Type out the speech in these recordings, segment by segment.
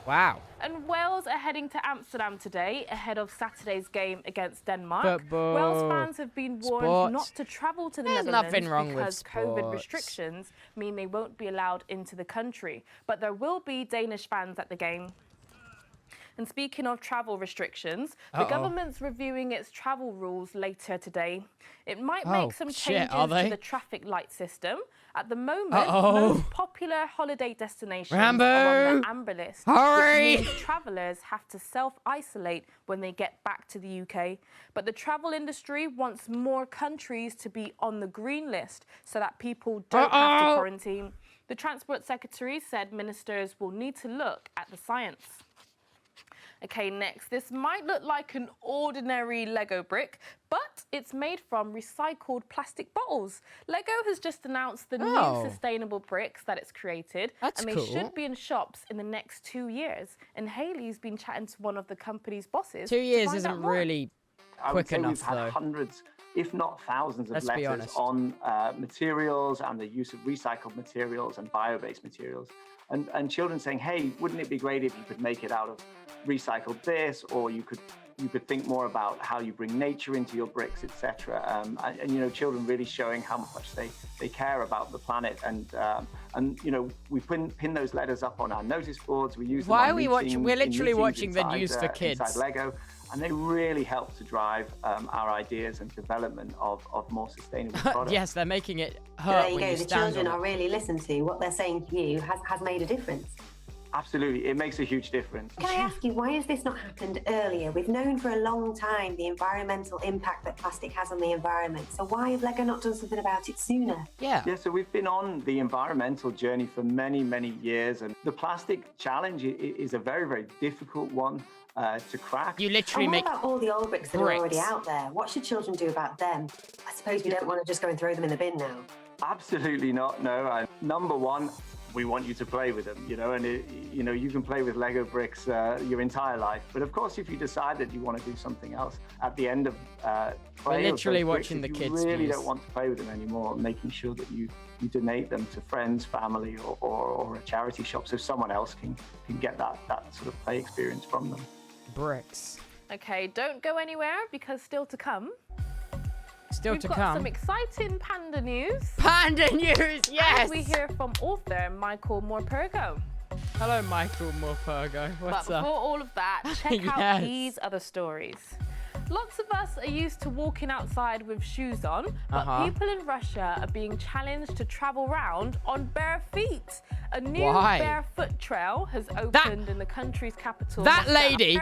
Wow. And Wales are heading to Amsterdam today ahead of Saturday's game against Denmark. Football. Wales fans have been warned not to travel to the There's Netherlands nothing wrong with because COVID sports. restrictions mean they won't be allowed into the country. But there will be Danish fans at the game. And speaking of travel restrictions, the government's reviewing its travel rules later today. It might make some changes to the traffic light system. At the moment, most popular holiday destinations are on the amber list, which means travellers have to self-isolate when they get back to the UK. But the travel industry wants more countries to be on the green list so that people don't have to quarantine. The Transport Secretary said ministers will need to look at the science. Okay, next. This might look like an ordinary Lego brick, but it's made from recycled plastic bottles. Lego has just announced the new sustainable bricks that it's created. And they should be in shops in the next 2 years. And Hayley's been chatting to one of the company's bosses. 2 years isn't really quick enough, we've had hundreds, if not thousands, of letters on materials and the use of recycled materials and bio-based materials. And children saying, hey, wouldn't it be great if you could make it out of recycled this, or you could think more about how you bring nature into your bricks, etc. And you know, children really showing how much they care about the planet. And you know, we pin those letters up on our notice boards. We use them on meetings, we're literally watching inside, the news for kids inside Lego, and they really help to drive our ideas and development of more sustainable products. Yes, they're making it hurt. There you go. The children are really listened to. What they're saying to you has made a difference. Absolutely, it makes a huge difference. Can I ask you, why has this not happened earlier? We've known for a long time the environmental impact that plastic has on the environment. So why have Lego not done something about it sooner? Yeah, so we've been on the environmental journey for many, many years. And the plastic challenge is a very, very difficult one to crack. You literally make about all the old bricks that are already out there? What should children do about them? I suppose we don't want to just go and throw them in the bin now. Absolutely not, no. Number one, we want you to play with them, you know, and you know, you can play with Lego bricks your entire life. But of course, if you decide that you want to do something else at the end of play, we're literally watching the kids. You really don't want to play with them anymore, making sure that you donate them to friends, family, or a charity shop, so someone else can get that sort of play experience from them. Bricks. Okay, don't go anywhere because still to come. We've got some exciting panda news. Panda news, yes! And we hear from author Michael Morpurgo. Hello, Michael Morpurgo. What's up? But before all of that, check out these other stories. Lots of us are used to walking outside with shoes on, but people in Russia are being challenged to travel around on bare feet. A new barefoot trail has opened in the country's capital. That lady,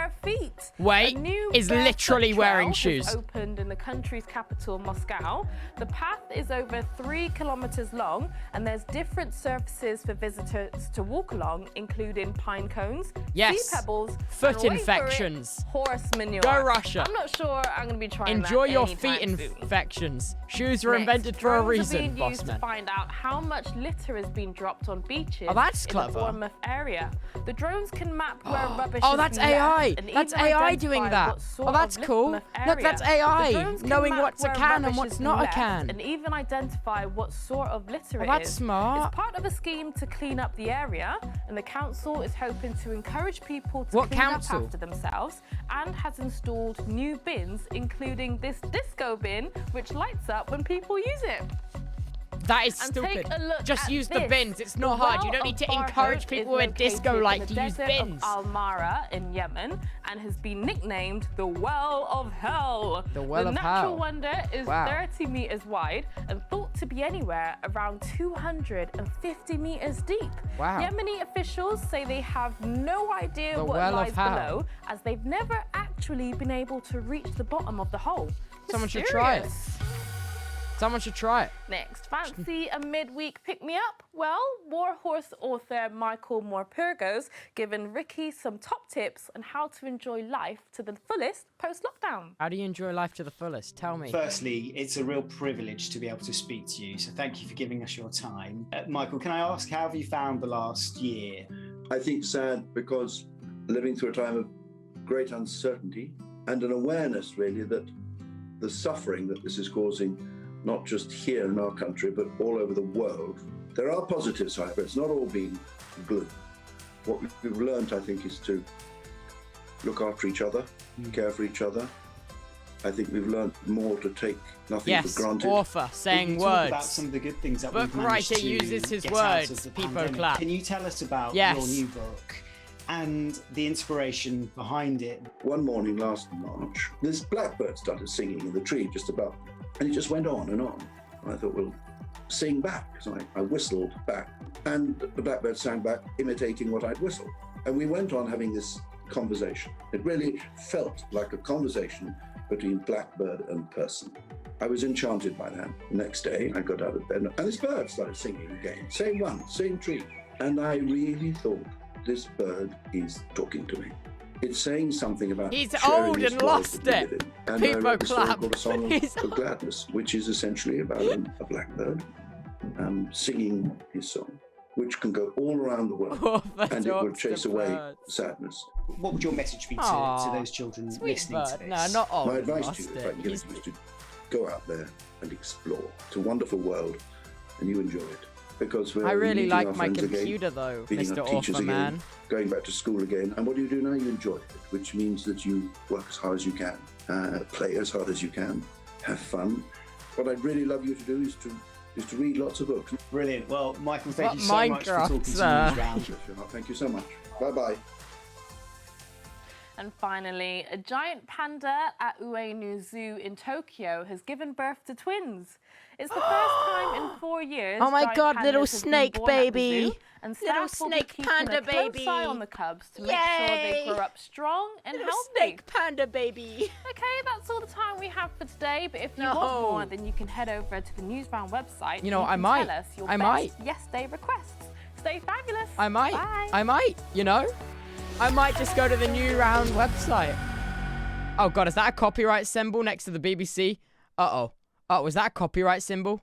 is literally wearing shoes. Has opened in the country's capital, Moscow. The path is over 3 kilometers long, and there's different surfaces for visitors to walk along, including pine cones, sea pebbles, foot infections, horse manure. Go Russia. I'm not sure I'm going to be trying that Enjoy your anytime feet soon. Infections. Shoes were invented for a reason, drones are being used boss man. to find out how much litter has been dropped on beaches in clever. the Bournemouth area. The drones can map where rubbish that's has been AI. left and That's even AI doing identify that. what sort That's of cool. litter Look, that's AI. The drones can Knowing map what's a where can and rubbish what's has been not a left can. and even identify what sort of litter it is. That's smart. It's part of a scheme to clean up the area, and the council is hoping to encourage people to clean up after themselves and has installed new bins, including this disco bin, which lights up when people use it. That is stupid. Just use the bins. It's not hard. You don't need to encourage people with disco light to use bins. Al-Mara in Yemen and has been nicknamed the Well of Hell. The Well of Hell. The natural wonder is 30 meters wide and thought to be anywhere around 250 meters deep. Wow. Yemeni officials say they have no idea what lies below, as they've never actually been able to reach the bottom of the hole. Someone should try it. Someone should try it. Next, fancy a midweek pick-me-up? Well, Warhorse author Michael Morpurgo's given Ricky some top tips on how to enjoy life to the fullest post-lockdown. How do you enjoy life to the fullest? Tell me. Firstly, it's a real privilege to be able to speak to you, so thank you for giving us your time. Michael, can I ask, how have you found the last year? I think sad because living through a time of great uncertainty and an awareness, really, that the suffering that this is causing, not just here in our country, but all over the world. There are positives, however. It's not all been gloom. what we've learned, I think, is to look after each other, care for each other. I think we've learned more to take nothing for granted. Yes, author saying talk words. About some of the good things that book we've managed writer to uses his get out words. of the People pandemic. clap. Can you tell us about Yes. your new book and the inspiration behind it? One morning last March, this blackbird started singing in the tree just above, and it just went on and on. And I thought, well, sing back. So I whistled back, and the blackbird sang back, imitating what I'd whistled. And we went on having this conversation. It really felt like a conversation between blackbird and person. I was enchanted by that. The next day, I got out of bed, and this bird started singing again. Same one, same tree. And I really thought, this bird is talking to me. It's saying something about He's sharing old this and world lost that we it. live in. And People I wrote this story clap. called A Song He's of Gladness, which is essentially about a blackbird singing his song, which can go all around the world, and it will chase away sadness. What would your message be to those children listening to this? No, not old. My advice to you, if I can give it to you, is to go out there and explore. It's a wonderful world, and you enjoy it. Because we're I really meeting like our my friends computer again, though, meeting Mr. our teachers Author again, Man. going back to school again. And what do you do now? You enjoy it, which means that you work as hard as you can, play as hard as you can, have fun. What I'd really love you to do is to read lots of books. Brilliant. Well, Michael, thank What you so much for Minecraft, talking to sir? me round. Thank you so much. Bye-bye. And finally, a giant panda at Ueno Zoo in Tokyo has given birth to twins. It's the first time in 4 years. Oh my giant God, pandas little have been snake born at the baby. zoo, and Little staff will be snake keeping panda a close baby. eye on the cubs to make sure they Yay. grow up strong and Little healthy. snake panda baby. Okay, that's all the time we have for today. But if you No. want more, then you can head over to the Newsround website. You know, and I can might. Tell us your I best might. Yes Day requests. Stay fabulous. I might. Bye. I might, you know? I might just go to the New Round website. Oh God, is that a copyright symbol next to the BBC? Uh-oh. Oh, was that a copyright symbol?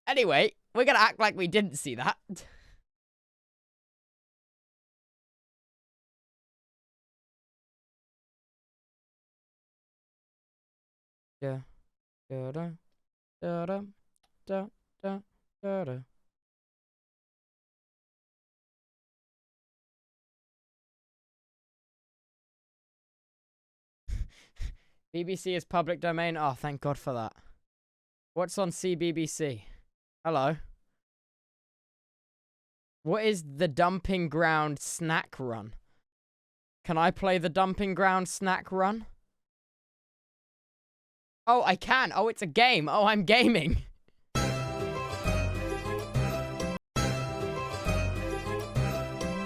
Anyway, we're gonna act like we didn't see that. Yeah. Da-da. Da-da. Da-da. Da-da. BBC is public domain. Oh, thank God for that. What's on CBBC? Hello. What is the dumping ground snack run? Can I play the dumping ground snack run? Oh, I can. Oh, it's a game. Oh, I'm gaming.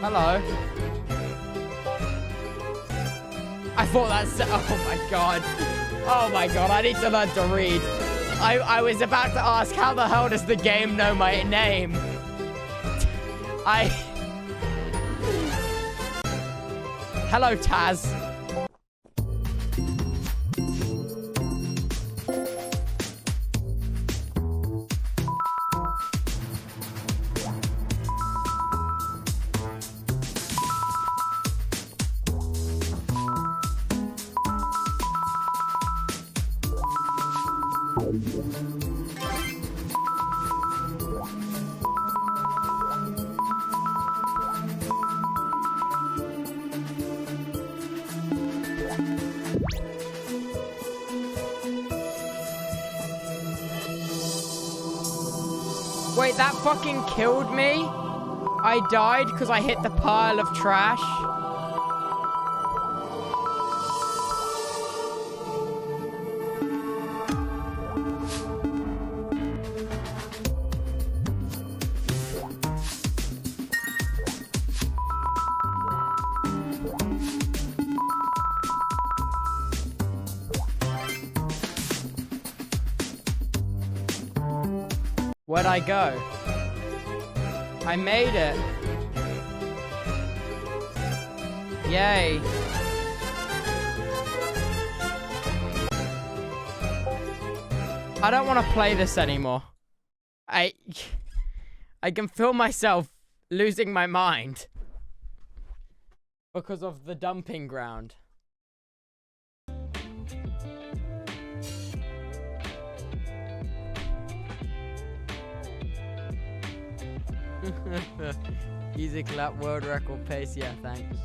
Hello. I thought that's... Oh my God. Oh my God, I need to learn to read. I was about to ask, how the hell does the game know my name? Hello, Taz. Wait, that fucking killed me? I died because I hit the pile of trash? Where'd I go? I made it. Yay. I don't want to play this anymore. I can feel myself losing my mind because of the dumping ground. Easy clap, world record pace. Yeah, thanks.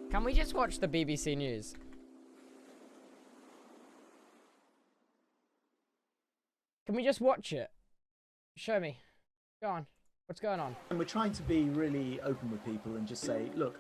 Can we just watch the BBC News? Can we just watch it? Show me. Go on. What's going on? And we're trying to be really open with people and just say, look,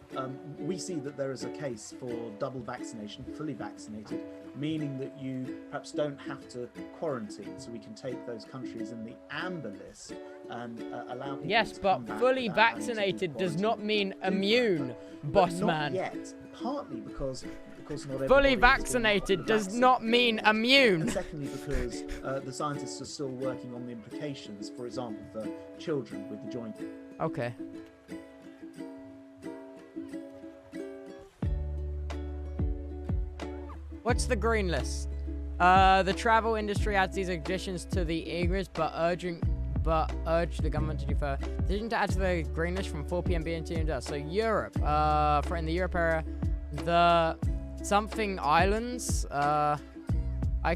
we see that there is a case for double vaccination, fully vaccinated, meaning that you perhaps don't have to quarantine, so we can take those countries in the amber list and allow people yes, to but come back fully without having to vaccinated does quarantine. not mean immune, boss But man. not yet, partly because not Fully everybody is vaccinated getting does vaccine. not mean immune. And secondly, because the scientists are still working on the implications, for example, for children with the joint. Okay. What's the green list? The travel industry adds these additions to the English, but urge the government to defer. Decision to add to the green list from 4 p.m. BNT. So Europe, for in the Europe area, the something islands. I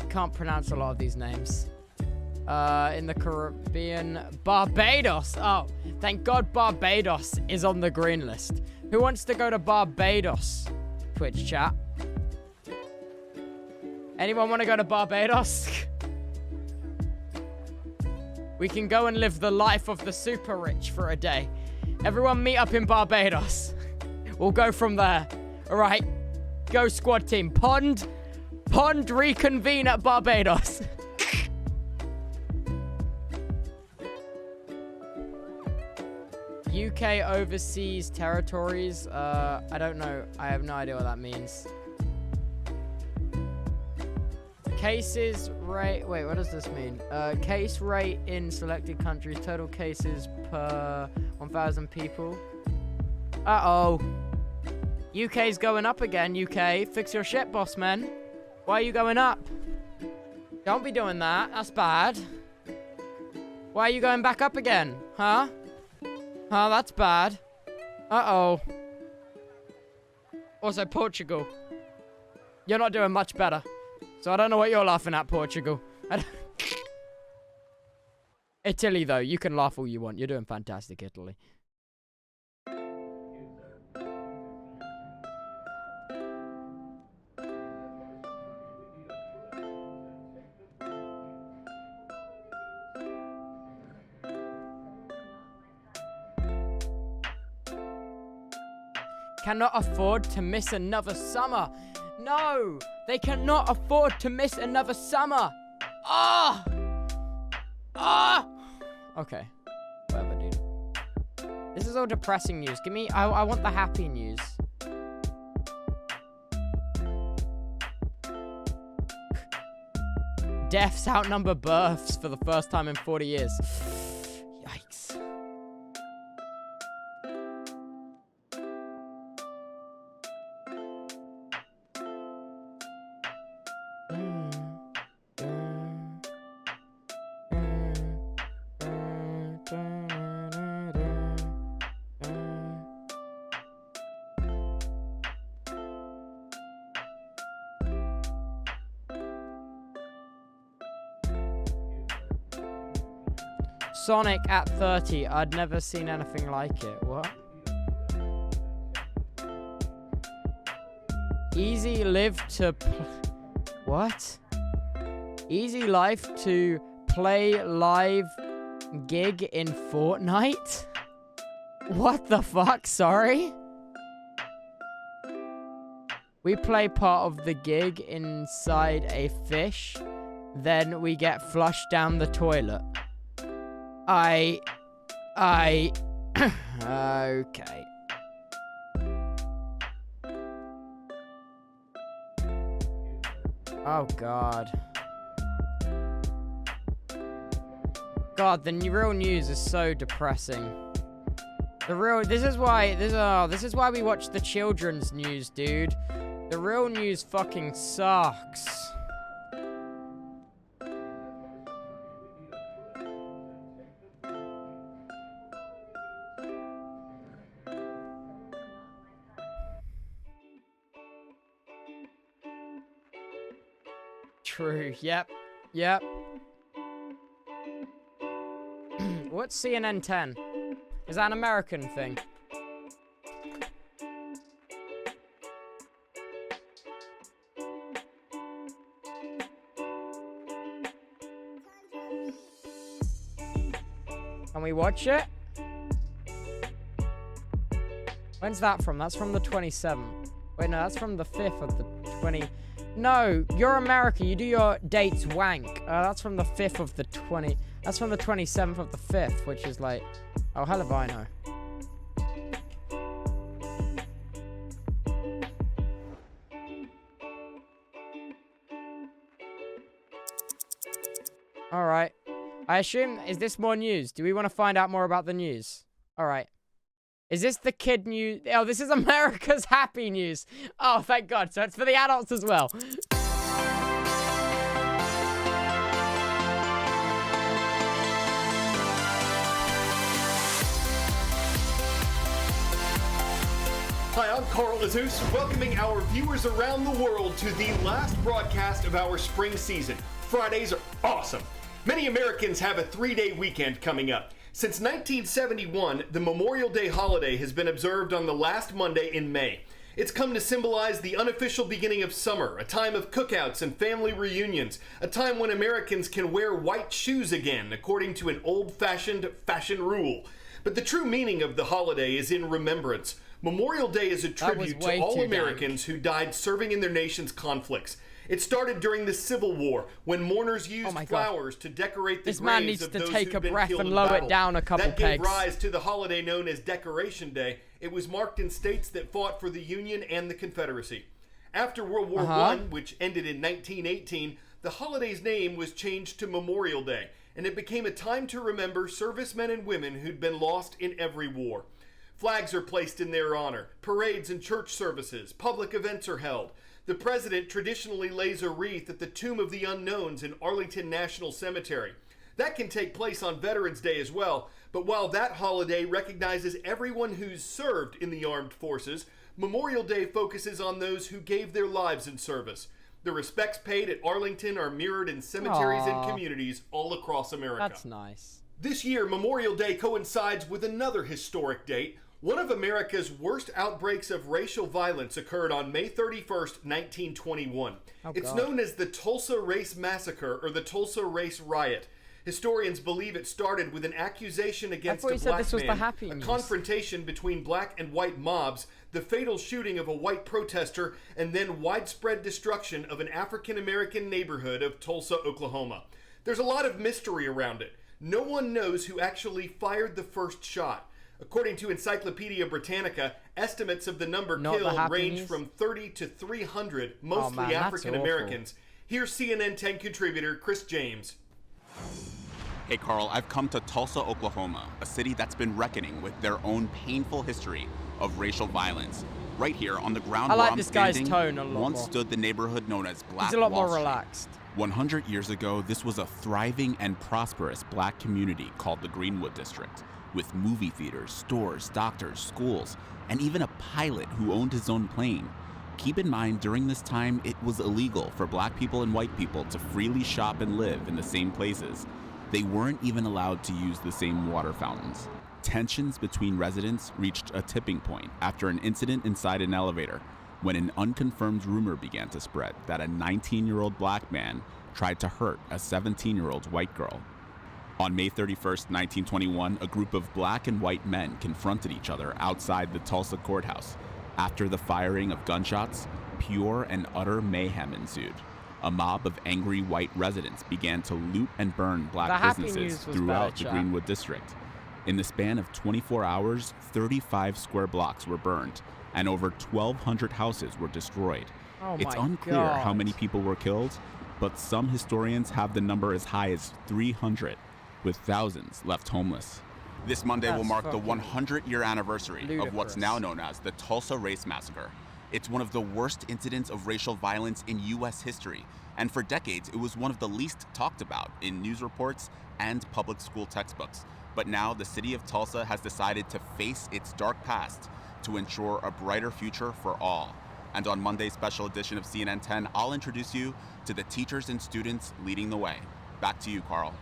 can't pronounce a lot of these names. In the Caribbean, Barbados. Oh, thank God Barbados is on the green list. Who wants to go to Barbados? Twitch chat. Anyone want to go to Barbados? We can go and live the life of the super rich for a day. Everyone meet up in Barbados. We'll go from there. All right. Go squad team. Pond reconvene at Barbados. UK overseas territories. I don't know. I have no idea what that means. Cases rate. Wait, what does this mean? Case rate in selected countries. Total cases per 1,000 people. Uh-oh. UK's going up again, UK. Fix your shit, boss man. Why are you going up? Don't be doing that. That's bad. Why are you going back up again? Huh? Huh, that's bad. Uh-oh. Also, Portugal. You're not doing much better. So I don't know what you're laughing at, Portugal. Italy, though. You can laugh all you want. You're doing fantastic, Italy. Cannot afford to miss another summer. No, they cannot afford to miss another summer. Ah! Ah! Okay, whatever, dude. This is all depressing news. Give me, I want the happy news. Deaths outnumber births for the first time in 40 years. Yikes. Sonic at 30. I'd never seen anything like it. What? Easy live to... What? Easy life to play live gig in Fortnite? What the fuck? Sorry? We play part of the gig inside a fish. Then we get flushed down the toilet. Okay. Oh, God. God, the real news is so depressing. This is why we watch the children's news, dude. The real news fucking sucks. True. Yep. What's CNN 10? Is that an American thing? Can we watch it? When's that from? That's from the 27th. Wait, no, that's from the 5th of the 20... No, you're America. You do your dates wank. That's from the 5th of the 20... That's from the 27th of the 5th, which is like... Oh, hell if I know. Alright. I assume... Is this more news? Do we want to find out more about the news? Alright. Is this the kid news? Oh, this is America's happy news. Oh, thank God. So it's for the adults as well. Hi, I'm Carl Azus, welcoming our viewers around the world to the last broadcast of our spring season. Fridays are awesome. Many Americans have a 3-day weekend coming up. Since 1971, the Memorial Day holiday has been observed on the last Monday in May. It's come to symbolize the unofficial beginning of summer, a time of cookouts and family reunions, a time when Americans can wear white shoes again, according to an old-fashioned fashion rule. But the true meaning of the holiday is in remembrance. Memorial Day is a tribute to all Americans who died serving in their nation's conflicts. It started during the Civil War, when mourners used flowers to decorate the graves of those who'd been killed in battle. Lower it down a couple pegs. That gave rise to the holiday known as Decoration Day. It was marked in states that fought for the Union and the Confederacy. After World War I, which ended in 1918, the holiday's name was changed to Memorial Day, and it became a time to remember servicemen and women who'd been lost in every war. Flags are placed in their honor, parades and church services, public events are held. The president traditionally lays a wreath at the Tomb of the Unknowns in Arlington National Cemetery. That can take place on Veterans Day as well, but while that holiday recognizes everyone who's served in the armed forces, Memorial Day focuses on those who gave their lives in service. The respects paid at Arlington are mirrored in cemeteries and communities all across America. That's nice. This year, Memorial Day coincides with another historic date. One of America's worst outbreaks of racial violence occurred on May 31st, 1921. It's known as the Tulsa Race Massacre or the Tulsa Race Riot. Historians believe it started with an accusation against a black man, a confrontation between black and white mobs, the fatal shooting of a white protester, and then widespread destruction of an African-American neighborhood of Tulsa, Oklahoma. There's a lot of mystery around it. No one knows who actually fired the first shot. According to Encyclopedia Britannica, estimates of the number killed range from 30 to 300, mostly African Americans. Here's CNN 10 contributor Chris James. Hey Carl, I've come to Tulsa, Oklahoma, a city that's been reckoning with their own painful history of racial violence. Right here on the ground where I'm standing, once stood the neighborhood known as Black Wall Street. He's a lot more relaxed. 100 years ago, this was a thriving and prosperous black community called the Greenwood District, with movie theaters, stores, doctors, schools, and even a pilot who owned his own plane. Keep in mind, during this time, it was illegal for black people and white people to freely shop and live in the same places. They weren't even allowed to use the same water fountains. Tensions between residents reached a tipping point after an incident inside an elevator, when an unconfirmed rumor began to spread that a 19-year-old black man tried to hurt a 17-year-old white girl. On May 31st, 1921, a group of black and white men confronted each other outside the Tulsa courthouse. After the firing of gunshots, pure and utter mayhem ensued. A mob of angry white residents began to loot and burn black businesses throughout the Greenwood District. In the span of 24 hours, 35 square blocks were burned, and over 1,200 houses were destroyed. It's unclear how many people were killed, but some historians have the number as high as 300, with thousands left homeless. This Monday will mark the 100-year anniversary of what's now known as the Tulsa Race Massacre. It's one of the worst incidents of racial violence in U.S. history, and for decades it was one of the least talked about in news reports and public school textbooks. But now the city of Tulsa has decided to face its dark past to ensure a brighter future for all. And on Monday's special edition of CNN 10, I'll introduce you to the teachers and students leading the way. Back to you, Carl.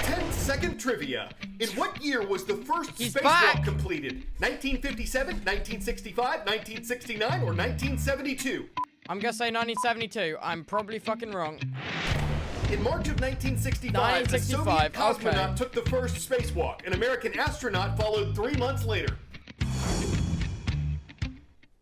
10 second trivia. In what year was the first spacewalk completed? 1957, 1965, 1969, or 1972? I'm gonna say 1972. I'm probably fucking wrong. In March of 1965, a Soviet cosmonaut took the first spacewalk. An American astronaut followed 3 months later.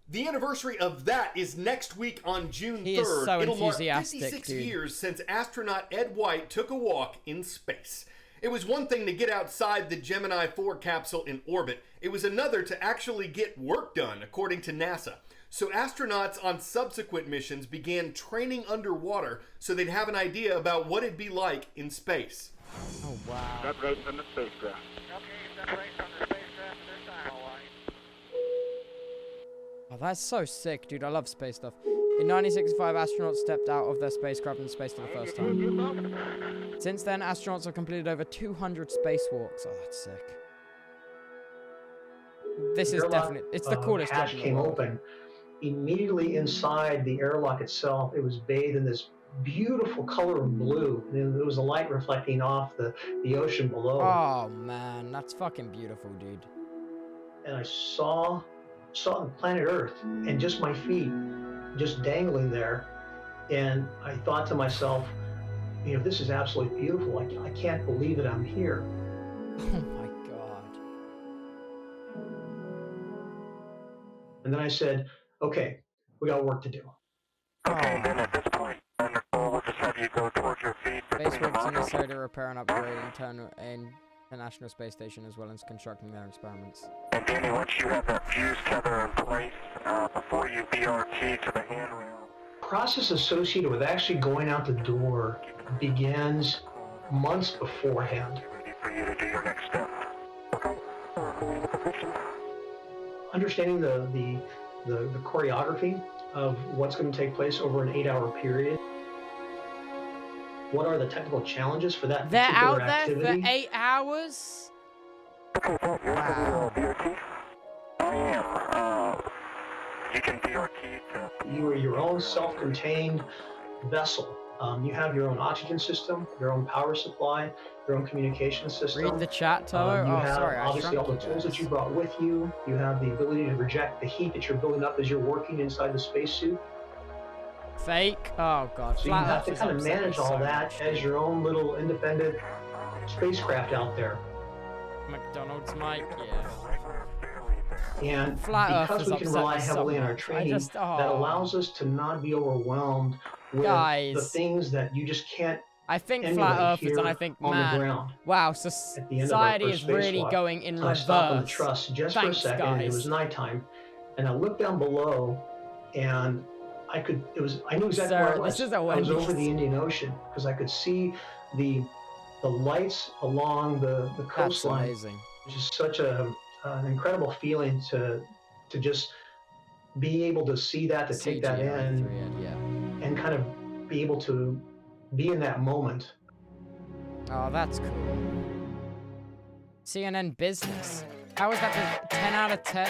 The anniversary of that is next week on June 3rd. He is so It'll mark enthusiastic, 56 dude. years since astronaut Ed White took a walk in space. It was one thing to get outside the Gemini 4 capsule in orbit. It was another to actually get work done, according to NASA. So astronauts on subsequent missions began training underwater so they'd have an idea about what it'd be like in space. Oh, wow. Separation from the spacecraft. Okay, separation from the spacecraft this time, all right. Oh, that's so sick, dude. I love space stuff. In 1965, astronauts stepped out of their spacecraft in space for the first time. Since then, astronauts have completed over 200 spacewalks. Oh, that's sick. This is definitely, it's the coolest job in the came world. Open. Immediately inside the airlock itself, it was bathed in this beautiful color of blue. And there was a light reflecting off the ocean below. Oh, man. That's fucking beautiful, dude. And I saw the planet Earth and just my feet just dangling there. And I thought to myself, you know, this is absolutely beautiful. I can't believe that I'm here. Oh, my God. And then I said, okay, we got work to do. Okay, then at this point, we'll just have you go towards your feet. Space works are necessary to repair and upgrade International Space Station as well as constructing their experiments. And Danny, once you have that fuse tether in place, before you BRT to the handrail. Process associated with actually going out the door begins months beforehand. Ready for you to do your next step. Okay. Understanding the choreography of what's going to take place over an 8-hour period. What are the technical challenges for that They're particular out activity? there for 8 hours? Wow. I am. You can BRT to... You are your own self-contained vessel. You have your own oxygen system, your own power supply, your own communication system. Read the chat, Toa. You Oh, have sorry, I obviously all shrunk the you tools guys. that you brought with you. You have the ability to reject the heat that you're building up as you're working inside the spacesuit. Fake? Oh, God. So you Flat have Earth to is kind of upsetting manage all so that much, as dude. your own little independent spacecraft out there. McDonald's Mike, yeah. And Flat Earth because is we can rely upsetting so heavily on our much. training, that that allows us to not be overwhelmed with Guys. the things that you just can't I think emulate Flat Earthers, here and I think, on the man, ground. wow, At the end of our society first is really spacewalk. going in So I reverse. stopped on the truss just for a Thanks, second. guys. It was nighttime, and I looked down below, and I knew exactly Sir, where I was. this is a I was over Wendy's. the Indian Ocean because I could see the lights along the That's coastline. amazing. Which is such an incredible feeling to just be able to see that, to take that in, yeah. and kind of be able to be in that moment. Oh, that's cool. CNN Business. How was that? 10 out of 10?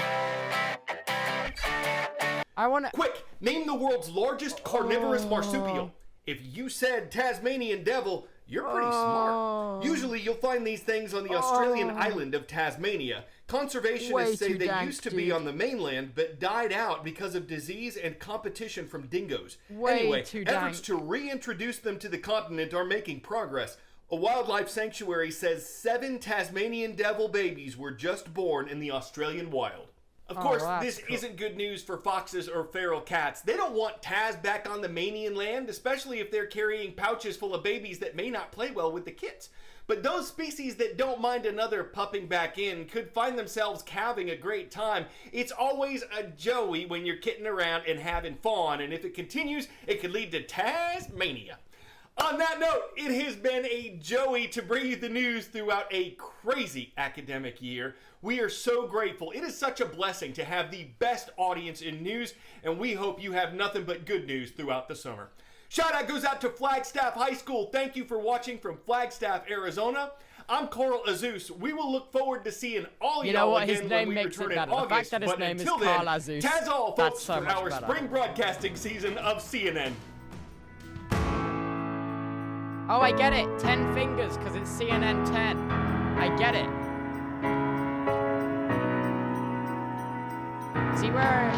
I want to... Quick, name the world's largest carnivorous marsupial. If you said Tasmanian devil, you're pretty smart. Usually you'll find these things on the Australian island of Tasmania. Conservationists say they used to be on the mainland, but died out because of disease and competition from dingoes. Anyway, efforts to reintroduce them to the continent are making progress. A wildlife sanctuary says 7 Tasmanian devil babies were just born in the Australian wild. Of course, this isn't good news for foxes or feral cats. They don't want Taz back on the Manian land, especially if they're carrying pouches full of babies that may not play well with the kits. But those species that don't mind another pupping back in could find themselves having a great time. It's always a joey when you're kidding around and having fun, and if it continues, it could lead to Tasmania. On that note, it has been a joy to bring you the news throughout a crazy academic year. We are so grateful. It is such a blessing to have the best audience in news, and we hope you have nothing but good news throughout the summer. Shout out goes out to Flagstaff High School. Thank you for watching from Flagstaff, Arizona. I'm Coral Azus. We will look forward to seeing all y'all again when we return in August. The fact that his but name is until Carl then, Azus. Taz all folks so for our better. spring broadcasting season of CNN. Oh, I get it. 10 fingers, because it's CNN 10. I get it. See where...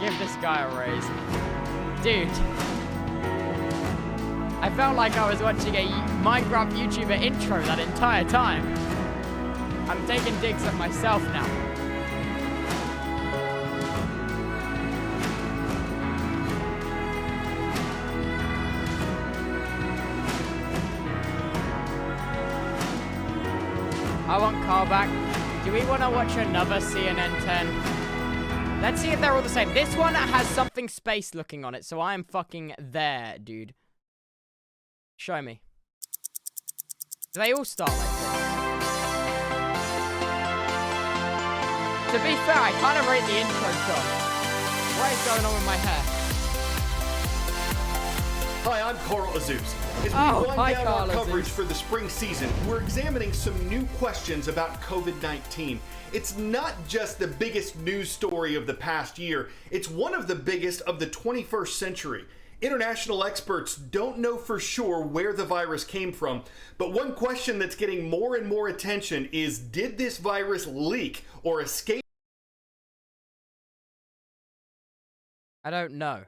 Give this guy a raise. Dude. I felt like I was watching a Minecraft YouTuber intro that entire time. I'm taking digs at myself now. I want Carl back. Do we want to watch another CNN 10? Let's see if they're all the same. This one has something space looking on it, so I am fucking there, dude. Show me. Do they all start like this? To be fair, I kind of rate the intro song. What is going on with my hair? Hi, I'm Carl Azuz. As we wind down our coverage for the spring season, we're examining some new questions about COVID-19. It's not just the biggest news story of the past year, it's one of the biggest of the 21st century. International experts don't know for sure where the virus came from, but one question that's getting more and more attention is, did this virus leak or escape? I don't know.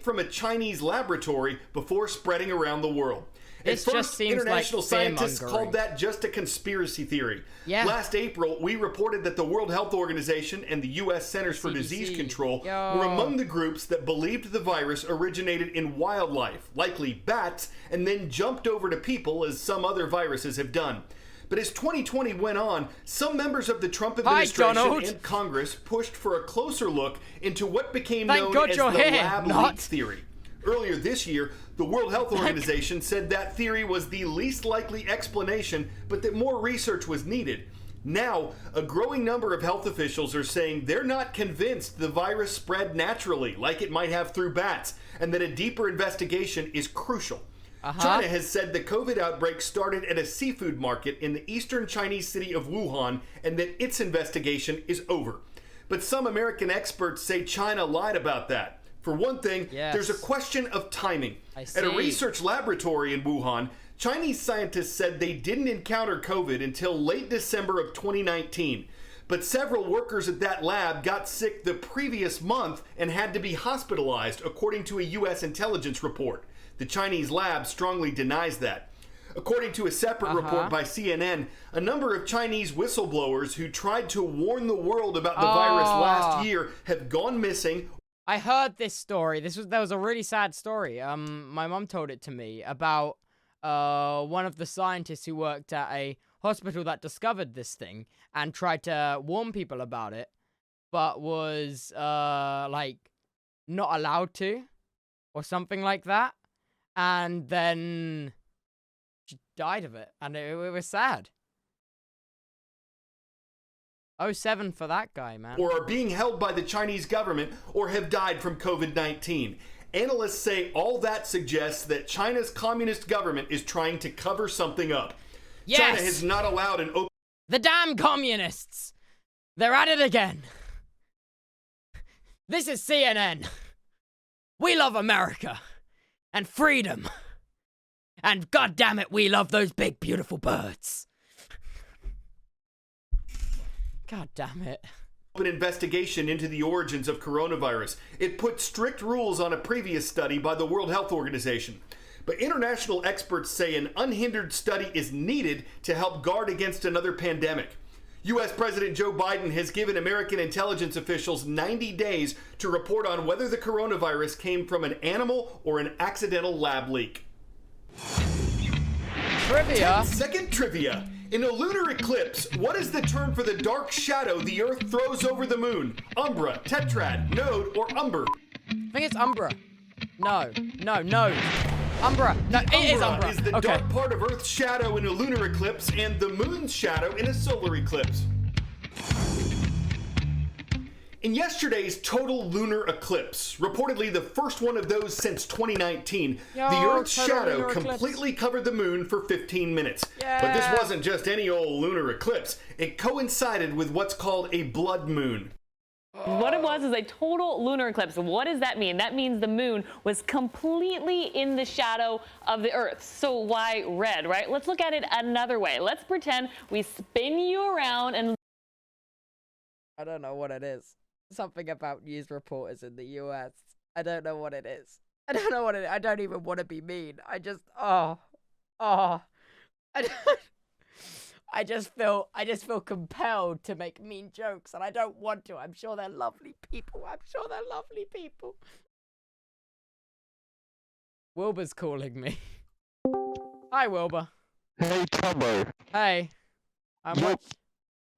From a Chinese laboratory before spreading around the world. At first, international scientists called that just a conspiracy theory. Yeah. Last April, we reported that the World Health Organization and the U.S. Centers for Disease Control were among the groups that believed the virus originated in wildlife, likely bats, and then jumped over to people as some other viruses have done. But as 2020 went on, some members of the Trump administration and Congress pushed for a closer look into what became known as the lab leak theory. Earlier this year, the World Health Organization said that theory was the least likely explanation, but that more research was needed. Now, a growing number of health officials are saying they're not convinced the virus spread naturally, like it might have through bats, and that a deeper investigation is crucial. China has said the COVID outbreak started at a seafood market in the eastern Chinese city of Wuhan, and that its investigation is over. But some American experts say China lied about that. For one thing, there's a question of timing. At a research laboratory in Wuhan, Chinese scientists said they didn't encounter COVID until late December of 2019. But several workers at that lab got sick the previous month and had to be hospitalized, according to a U.S. intelligence report. The Chinese lab strongly denies that. According to a separate report by CNN, a number of Chinese whistleblowers who tried to warn the world about the virus last year have gone missing. I heard this story. That was a really sad story. My mom told it to me about one of the scientists who worked at a hospital that discovered this thing and tried to warn people about it, but was like not allowed to, or something like that. And then she died of it, and it was sad. 07 for that guy, man. Or are being held by the Chinese government, or have died from COVID-19. Analysts say all that suggests that China's communist government is trying to cover something up. Yes! China has not allowed an open... The damn communists! They're at it again. This is CNN. We love America. And freedom. And goddammit, we love those big, beautiful birds. God damn it. An investigation into the origins of coronavirus. It put strict rules on a previous study by the World Health Organization. But international experts say an unhindered study is needed to help guard against another pandemic. U.S. President Joe Biden has given American intelligence officials 90 days to report on whether the coronavirus came from an animal or an accidental lab leak. Trivia. 10-second trivia. In a lunar eclipse, what is the term for the dark shadow the Earth throws over the moon? Umbra, tetrad, node, or umber? I think it's umbra. No. Umbra. No, it is umbra. Is the dark part of Earth's shadow in a lunar eclipse and the moon's shadow in a solar eclipse. In yesterday's total lunar eclipse, reportedly the first one of those since 2019, the Earth's shadow completely covered the moon for 15 minutes. Yeah. But this wasn't just any old lunar eclipse. It coincided with what's called a blood moon. What it was is a total lunar eclipse. What does that mean? That means the moon was completely in the shadow of the Earth. So why red, right? Let's look at it another way. Let's pretend we spin you around and... I don't know what it is. Something about news reporters in the US. I don't know what it is. I don't know what it is. I don't even want to be mean. I just, I just feel compelled to make mean jokes, and I don't want to. I'm sure they're lovely people. Wilbur's calling me. Hi, Wilbur. Hey, Tubbo. Hey.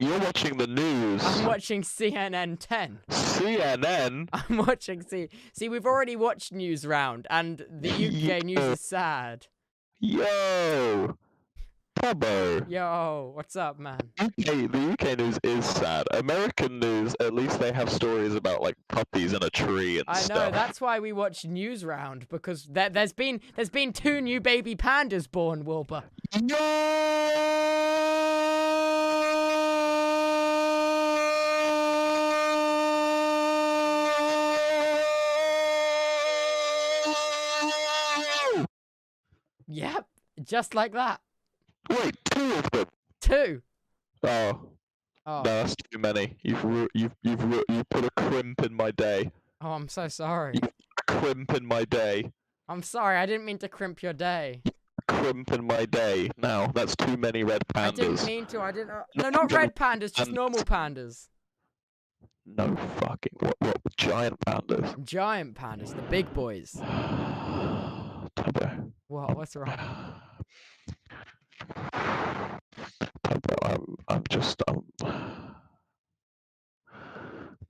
You're watching the news. I'm watching CNN 10. CNN? I'm watching See, we've already watched News Round, and the UK news is sad. Yo! Tubbo. Yo, what's up, man? The UK news is sad. American news, at least they have stories about, like, puppies in a tree and stuff. I know, that's why we watch News Round, because there's been 2 new baby pandas born, Wilbur. Yep, just like that. Wait, 2 of them? 2. Oh. No, that's too many. You've put a crimp in my day. Oh, I'm so sorry. You put a crimp in my day. I'm sorry, I didn't mean to crimp your day. Crimp in my day. Now, that's too many red pandas. I didn't mean to, I didn't... No, not red pandas, just normal pandas. No fucking... What? Giant pandas? Giant pandas, the big boys. Tubbo. What? What's wrong? Tubbo, I'm just...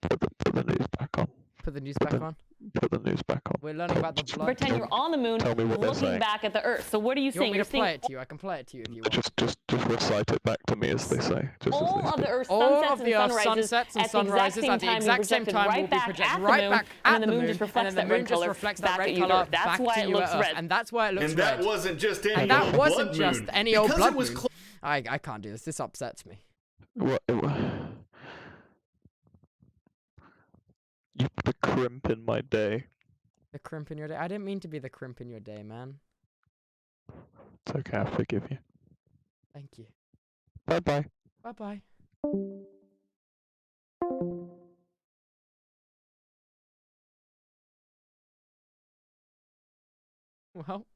Put the news back on. Put the news back on? Put the news back on. We're learning about the blood. Pretend you're on the moon looking back at the Earth. So what are you saying? You want me to play it to you? I can play it to you if you want. Just recite it back to me, as they say. All of the Earth's sunsets and sunrises at the exact same time will be projected right back at the moon, and then the moon just reflects that red color back to you at Earth. And that's why it looks red. And that wasn't just any old blood moon. And that wasn't just any old blood moon. I can't do this. This upsets me. What? You put a crimp in my day. The crimp in your day? I didn't mean to be the crimp in your day, man. It's okay, I forgive you. Thank you. Bye-bye. Bye-bye. Well...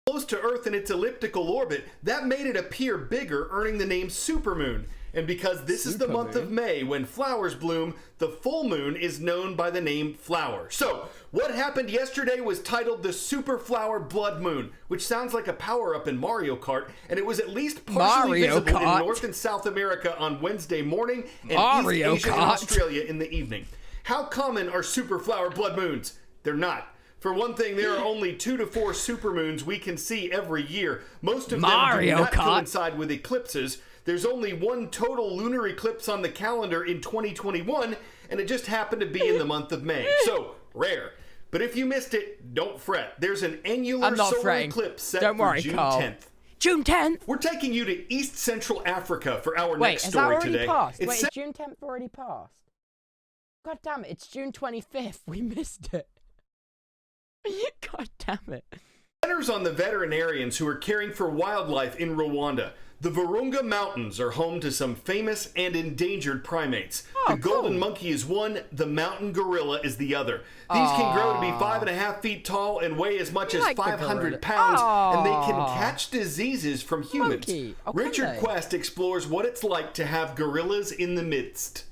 close to Earth in its elliptical orbit, that made it appear bigger, earning the name supermoon. And because this is the month of May when flowers bloom, the full moon is known by the name flower. So, what happened yesterday was titled the Super Flower Blood Moon, which sounds like a power-up in Mario Kart, and it was at least partially visible in North and South America on Wednesday morning and East Asia and Australia in the evening. How common are super flower blood moons? They're not. For one thing, there are only 2 to 4 supermoons we can see every year. Most of them do not coincide with eclipses. There's only 1 total lunar eclipse on the calendar in 2021, and it just happened to be in the month of May. So, rare. But if you missed it, don't fret. There's an annular solar eclipse set for June 10th. June 10th? We're taking you to East Central Africa for our next Wait, story is that already today. Passed? Wait, is June 10th already passed? God damn it, it's June 25th. We missed it. God damn it. Centers on the veterinarians who are caring for wildlife in Rwanda. The Virunga Mountains are home to some famous and endangered primates. The golden monkey is one, the mountain gorilla is the other. These can grow to be 5.5 feet tall and weigh as much as 500 pounds, and they can catch diseases from humans. Richard Quest explores what it's like to have gorillas in the midst.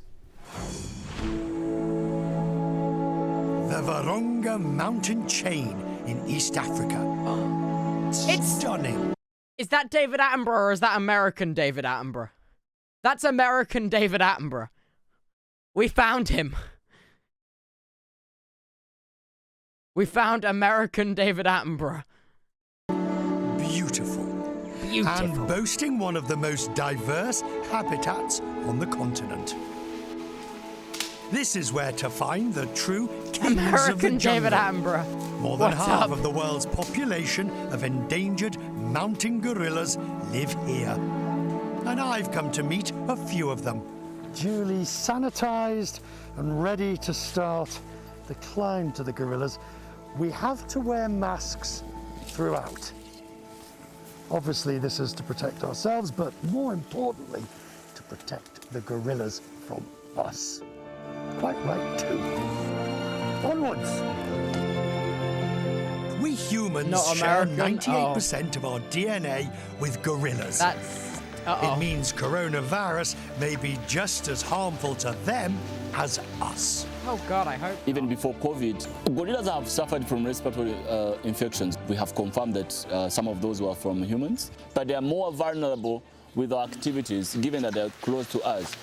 The Virunga mountain chain in East Africa. It's stunning. Is that David Attenborough or is that American David Attenborough? That's American David Attenborough. We found him. We found American David Attenborough. Beautiful. and boasting one of the most diverse habitats on the continent. This is where to find the true kings of the American jungle. David Attenborough. More than What's half up? of the world's population of endangered mountain gorillas live here. And I've come to meet a few of them. Duly sanitized and ready to start the climb to the gorillas, we have to wear masks throughout. Obviously, this is to protect ourselves, but more importantly, to protect the gorillas from us. Quite right, too. Onwards! We humans Not share American? 98% of our DNA with gorillas. That's... It means coronavirus may be just as harmful to them as us. Oh God, I hope. Even before COVID, gorillas have suffered from respiratory infections. We have confirmed that some of those were from humans, but they are more vulnerable with our activities, given that they're close to us.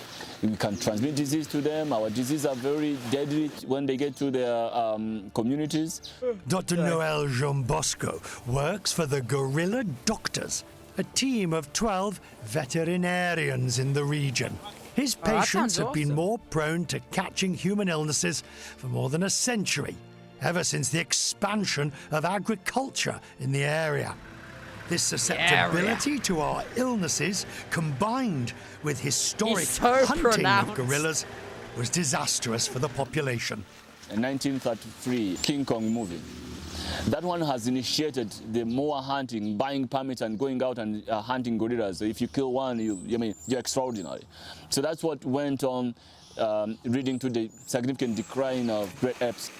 We can transmit disease to them. Our diseases are very deadly when they get to their communities. Dr. Noel Jean Bosco works for the Gorilla Doctors, a team of 12 veterinarians in the region. His patients have been more prone to catching human illnesses for more than a century, ever since the expansion of agriculture in the area. This susceptibility to our illnesses, combined with historic hunting of gorillas, was disastrous for the population. In 1933, King Kong movie. That one has initiated the more hunting, buying permits and going out and hunting gorillas. If you kill one, you're extraordinary. So that's what went on, leading to the significant decline of great apes.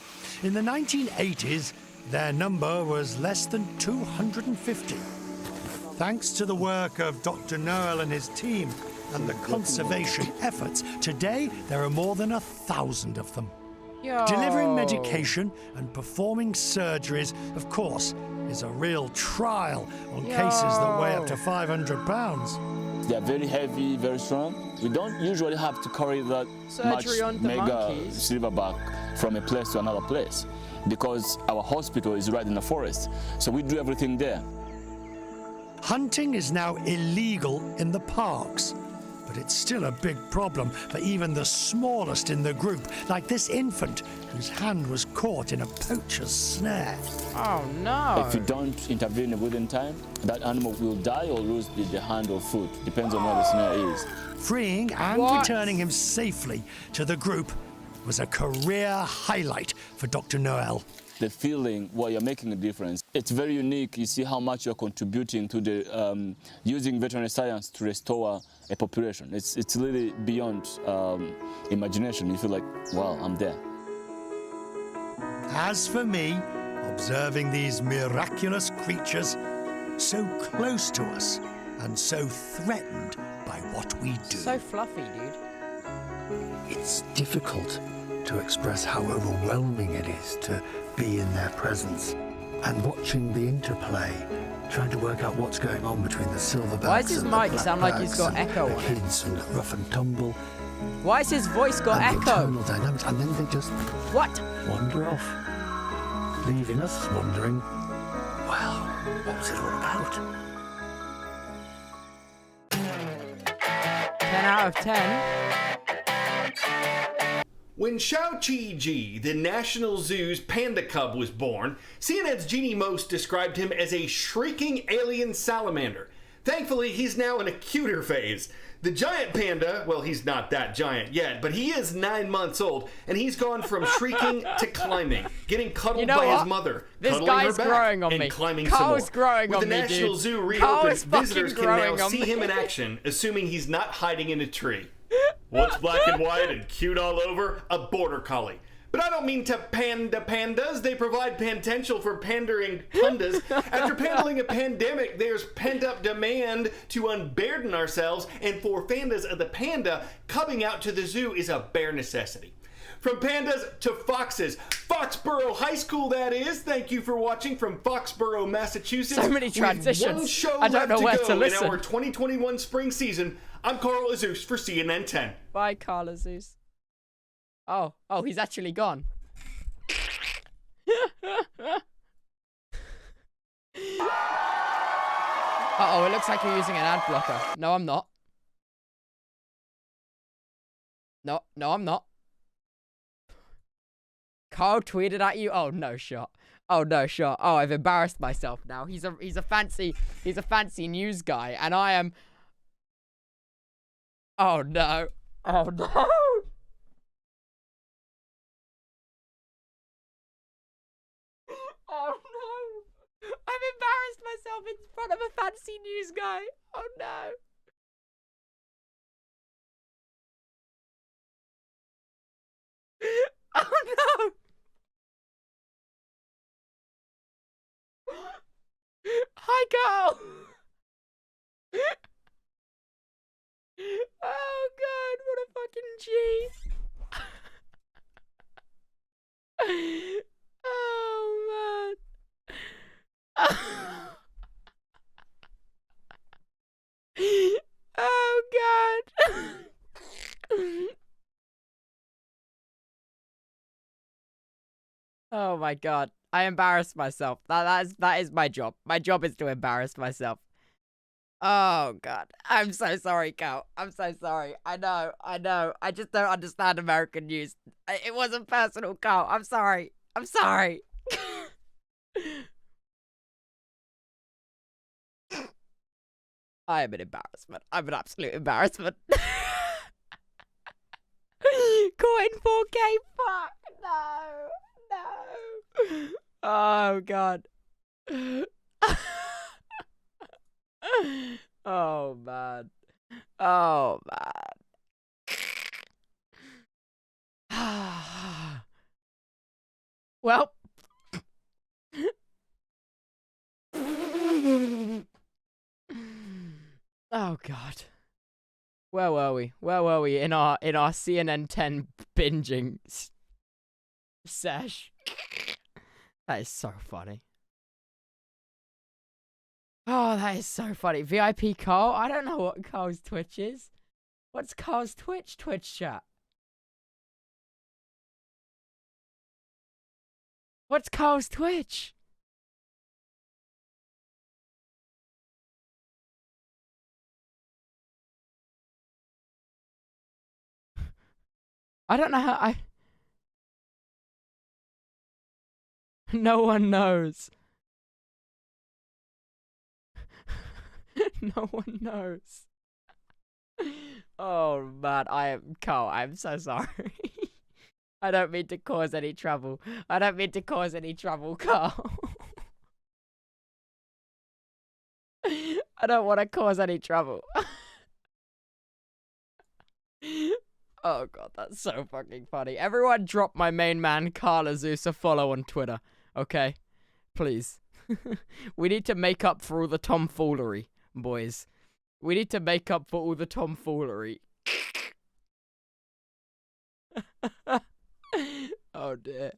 In the 1980s, their number was less than 250. Thanks to the work of Dr. Noel and his team and the conservation efforts, today there are more than 1,000 of them. Delivering medication and performing surgeries, of course, is a real trial on cases that weigh up to 500 pounds. They are very heavy, very strong. We don't usually have to carry that Surgery much on the mega monkeys. silverback from a place to another place, because our hospital is right in the forest. So we do everything there. Hunting is now illegal in the parks, but it's still a big problem for even the smallest in the group, like this infant whose hand was caught in a poacher's snare. Oh no! If you don't intervene within time, that animal will die or lose the hand or foot, depends on where the snare is. Freeing and returning him safely to the group was a career highlight for Dr. Noel. The feeling while you're making a difference, it's very unique. You see how much you're contributing to the using veterinary science to restore a population. It's really beyond imagination. You feel like, wow, I'm there. As for me, observing these miraculous creatures so close to us and so threatened by what we do. So fluffy, dude. It's difficult to express how overwhelming it is to be in their presence and watching the interplay, trying to work out what's going on between the silverbacks. Why does his and the mic sound like he's got blackbacks echo and on the it? kids and the rough and tumble. Why has his voice got and the echo? internal dynamics, and then they just wander off, leaving us wondering, well, what was it all about? 10 out of 10. When Xiao Qi-ji, the National Zoo's panda cub, was born, CNN's Jeannie Most described him as a shrieking alien salamander. Thankfully, he's now in a cuter phase. The giant panda, well, he's not that giant yet, but he is 9 months old, and he's gone from shrieking to climbing, getting cuddled by his mother, This cuddling guy's her back, growing on and me. climbing Carl's some more. growing With on the me, National dude. Zoo Carl reopened, is fucking visitors can growing now on see me. him in action, assuming he's not hiding in a tree. What's black and white and cute all over? A border collie. But I don't mean to panda pandas. They provide potential for pandering pandas. After handling a pandemic, there's pent-up demand to unburden ourselves, and for pandas of the panda, coming out to the zoo is a bare necessity. From pandas to foxes. Foxborough High School, that is. Thank you for watching from Foxborough, Massachusetts. So many transitions. With one show I don't know where left to go listen. in our 2021 spring season, I'm Carl Azus for CNN 10. Bye, Carl Azus. Oh, he's actually gone. Uh-oh, it looks like you're using an ad blocker. No, I'm not. No, I'm not. Carl tweeted at you? Oh, no shot. Oh, no shot. Oh, I've embarrassed myself now. He's a fancy news guy, and I am... Oh, no. Oh, no. Oh, no. I've embarrassed myself in front of a fancy news guy. Oh, no. Oh, no. Hi, Carl. Oh, God. What a fucking G. Oh, man. Oh, God. Oh, my God. I embarrassed myself. That is my job. My job is to embarrass myself. Oh, God. I'm so sorry, Cal. I'm so sorry. I know. I just don't understand American news. It wasn't personal, Cal. I'm sorry. I'm sorry. I am an embarrassment. I'm an absolute embarrassment. Caught in 4K. Fuck. No. Oh, God. Oh, man. Oh, man. Well. Oh, God. Where were we? Where were we in our CNN 10 binging sesh? That is so funny. Oh, that is so funny. VIP Carl? I don't know what Carl's Twitch is. What's Carl's Twitch? Twitch chat. What's Carl's Twitch? I don't know how I... No one knows. No one knows. Oh, man. Carl, I'm so sorry. I don't mean to cause any trouble. I don't mean to cause any trouble, Carl. I don't want to cause any trouble. Oh, God, that's so fucking funny. Everyone drop my main man, Carla Zeus, a follow on Twitter. Okay? Please. We need to make up for all the tomfoolery, boys. We need to make up for all the tomfoolery. Oh, dear.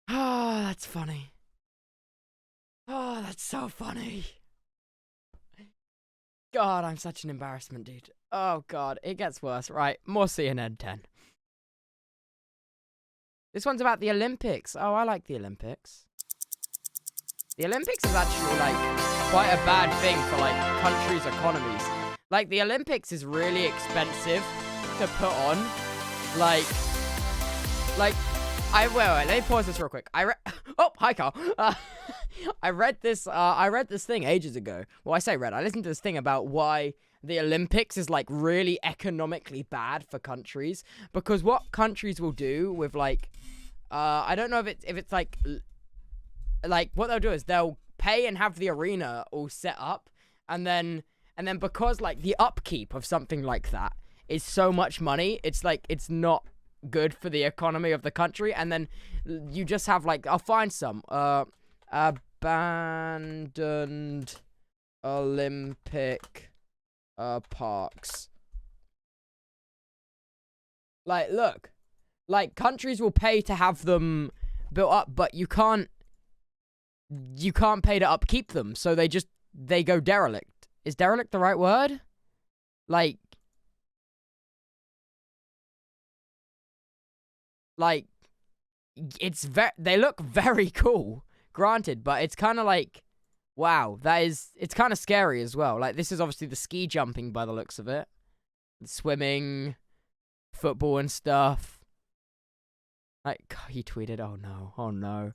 Oh, that's funny. Oh, that's so funny. God, I'm such an embarrassment, dude. Oh, God, it gets worse. Right, more CNN 10. This one's about the Olympics. Oh, I like the Olympics. The Olympics is actually, like, quite a bad thing for, like, countries' economies. Like, the Olympics is really expensive to put on. Like, wait, let me pause this real quick. Oh, hi, Carl. I read this thing ages ago. Well, I say read. I listened to this thing about why the Olympics is, like, really economically bad for countries. Because what countries will do with, like, I don't know if it's like, what they'll do is they'll pay and have the arena all set up. And then because, like, the upkeep of something like that is so much money, it's, like, it's not good for the economy of the country. And then you just have, like, I'll find some, abandoned Olympic parks. Like, look, like, countries will pay to have them built up, but you can't pay to upkeep them, so they go derelict. Is derelict the right word? Like, like, they look very cool, granted, but it's kind of like, wow, it's kind of scary as well. Like, this is obviously the ski jumping by the looks of it. The swimming, football and stuff. Like, he tweeted, oh no, oh no,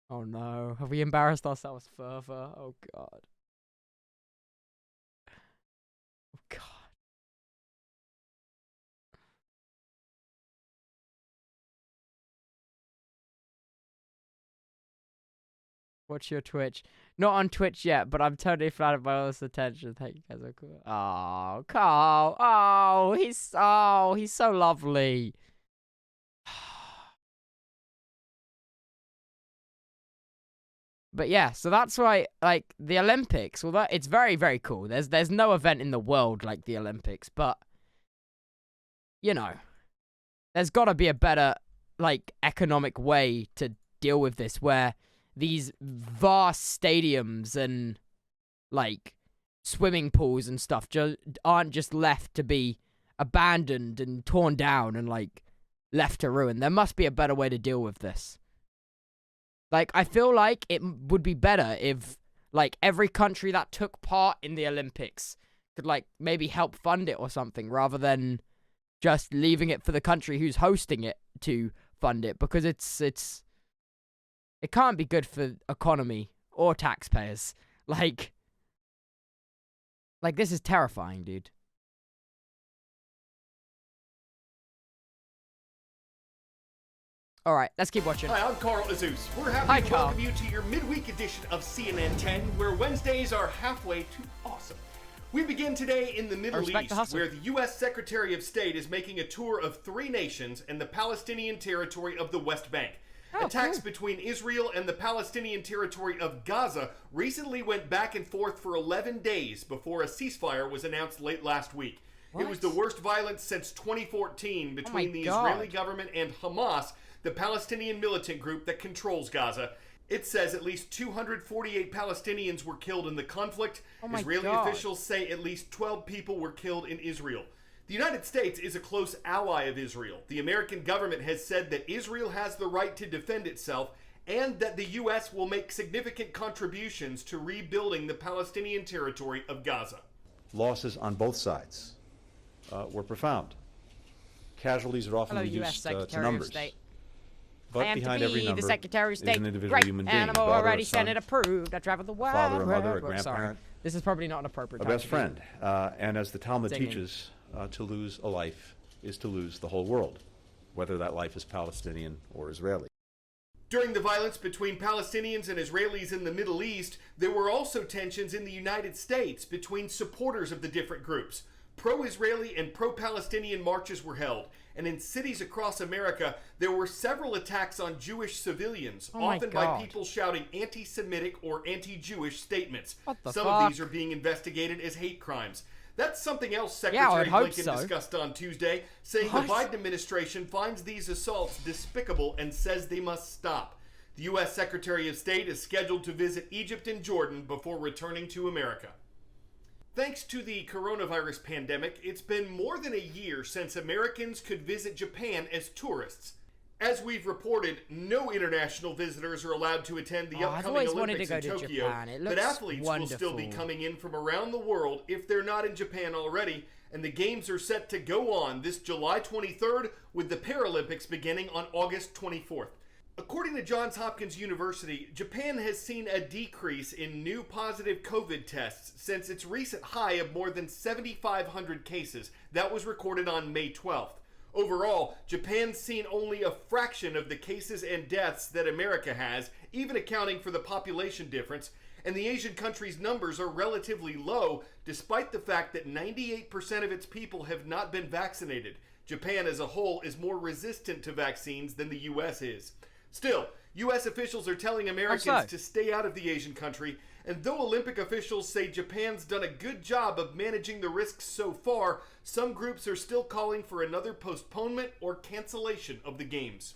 oh no. Have we embarrassed ourselves further? Oh God. Oh God. Watch your Twitch. Not on Twitch yet, but I'm totally flattered by all this attention. Thank you guys. So cool. Oh, Carl. Oh, he's so lovely. But yeah, so that's why, like, the Olympics, well, it's very, very cool. There's no event in the world like the Olympics, but, you know, there's got to be a better, like, economic way to deal with this, where these vast stadiums and, like, swimming pools and stuff aren't just left to be abandoned and torn down and, like, left to ruin. There must be a better way to deal with this. Like, I feel like it would be better if, like, every country that took part in the Olympics could, like, maybe help fund it or something, rather than just leaving it for the country who's hosting it to fund it, because it can't be good for economy or taxpayers. Like, this is terrifying, dude. All right, let's keep watching. Hi, I'm Carl Azus. We're happy to welcome you to your midweek edition of CNN 10, where Wednesdays are halfway to awesome. We begin today in the Middle East, where the U.S. Secretary of State is making a tour of 3 nations and the Palestinian territory of the West Bank. Attacks between Israel and the Palestinian territory of Gaza recently went back and forth for 11 days before a ceasefire was announced late last week. It was the worst violence since 2014 between the Israeli government and Hamas, the Palestinian militant group that controls Gaza. It says at least 248 Palestinians were killed in the conflict. Israeli officials say at least 12 people were killed in Israel. The United States is a close ally of Israel. The American government has said that Israel has the right to defend itself and that the U.S. will make significant contributions to rebuilding the Palestinian territory of Gaza. Losses on both sides were profound. Casualties are often reduced to numbers. But behind every number the Secretary of State, is an individual human being, animal daughter, already son, Senate approved. I traveled the world. father, a mother, a grandparent. Sorry. This is probably not an appropriate a time best friend. And as the Talmud teaches, to lose a life is to lose the whole world, whether that life is Palestinian or Israeli. During the violence between Palestinians and Israelis in the Middle East, there were also tensions in the United States between supporters of the different groups. Pro-Israeli and pro-Palestinian marches were held, and in cities across America, there were several attacks on Jewish civilians, often by people shouting anti-Semitic or anti-Jewish statements. Some of these are being investigated as hate crimes. That's something else Secretary Blinken discussed on Tuesday, saying the Biden administration finds these assaults despicable and says they must stop. The U.S. Secretary of State is scheduled to visit Egypt and Jordan before returning to America. Thanks to the coronavirus pandemic, it's been more than a year since Americans could visit Japan as tourists. As we've reported, no international visitors are allowed to attend the upcoming Olympics in Tokyo, but athletes will still be coming in from around the world if they're not in Japan already, and the games are set to go on this July 23rd with the Paralympics beginning on August 24th. According to Johns Hopkins University, Japan has seen a decrease in new positive COVID tests since its recent high of more than 7,500 cases. That was recorded on May 12th. Overall, Japan's seen only a fraction of the cases and deaths that America has, even accounting for the population difference, and the Asian country's numbers are relatively low, despite the fact that 98% of its people have not been vaccinated. Japan as a whole is more resistant to vaccines than the U.S. is. Still, U.S. officials are telling Americans to stay out of the Asian country, and though Olympic officials say Japan's done a good job of managing the risks so far, some groups are still calling for another postponement or cancellation of the Games.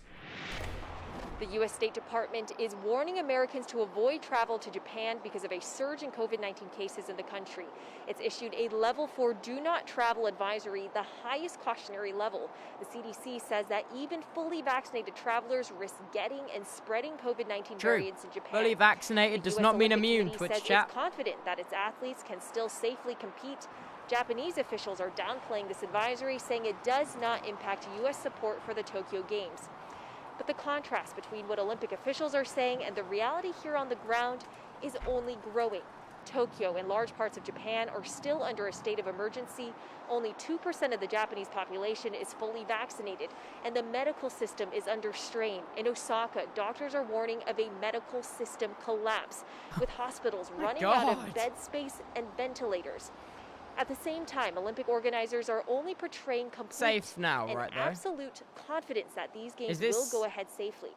The U.S. State Department is warning Americans to avoid travel to Japan because of a surge in COVID-19 cases in the country. It's issued a level 4 do not travel advisory, the highest cautionary level. The CDC says that even fully vaccinated travelers risk getting and spreading COVID-19 variants in Japan. Fully vaccinated does not mean immune, Twitch chat. Is confident that its athletes can still safely compete. Japanese officials are downplaying this advisory, saying it does not impact U.S. support for the Tokyo Games. But the contrast between what Olympic officials are saying and the reality here on the ground is only growing. Tokyo and large parts of Japan are still under a state of emergency. Only 2% of the Japanese population is fully vaccinated, and the medical system is under strain. In Osaka, doctors are warning of a medical system collapse, with hospitals running out of bed space and ventilators. At the same time, Olympic organizers are only portraying complete safe now, and right there. Absolute confidence that these games will go ahead safely.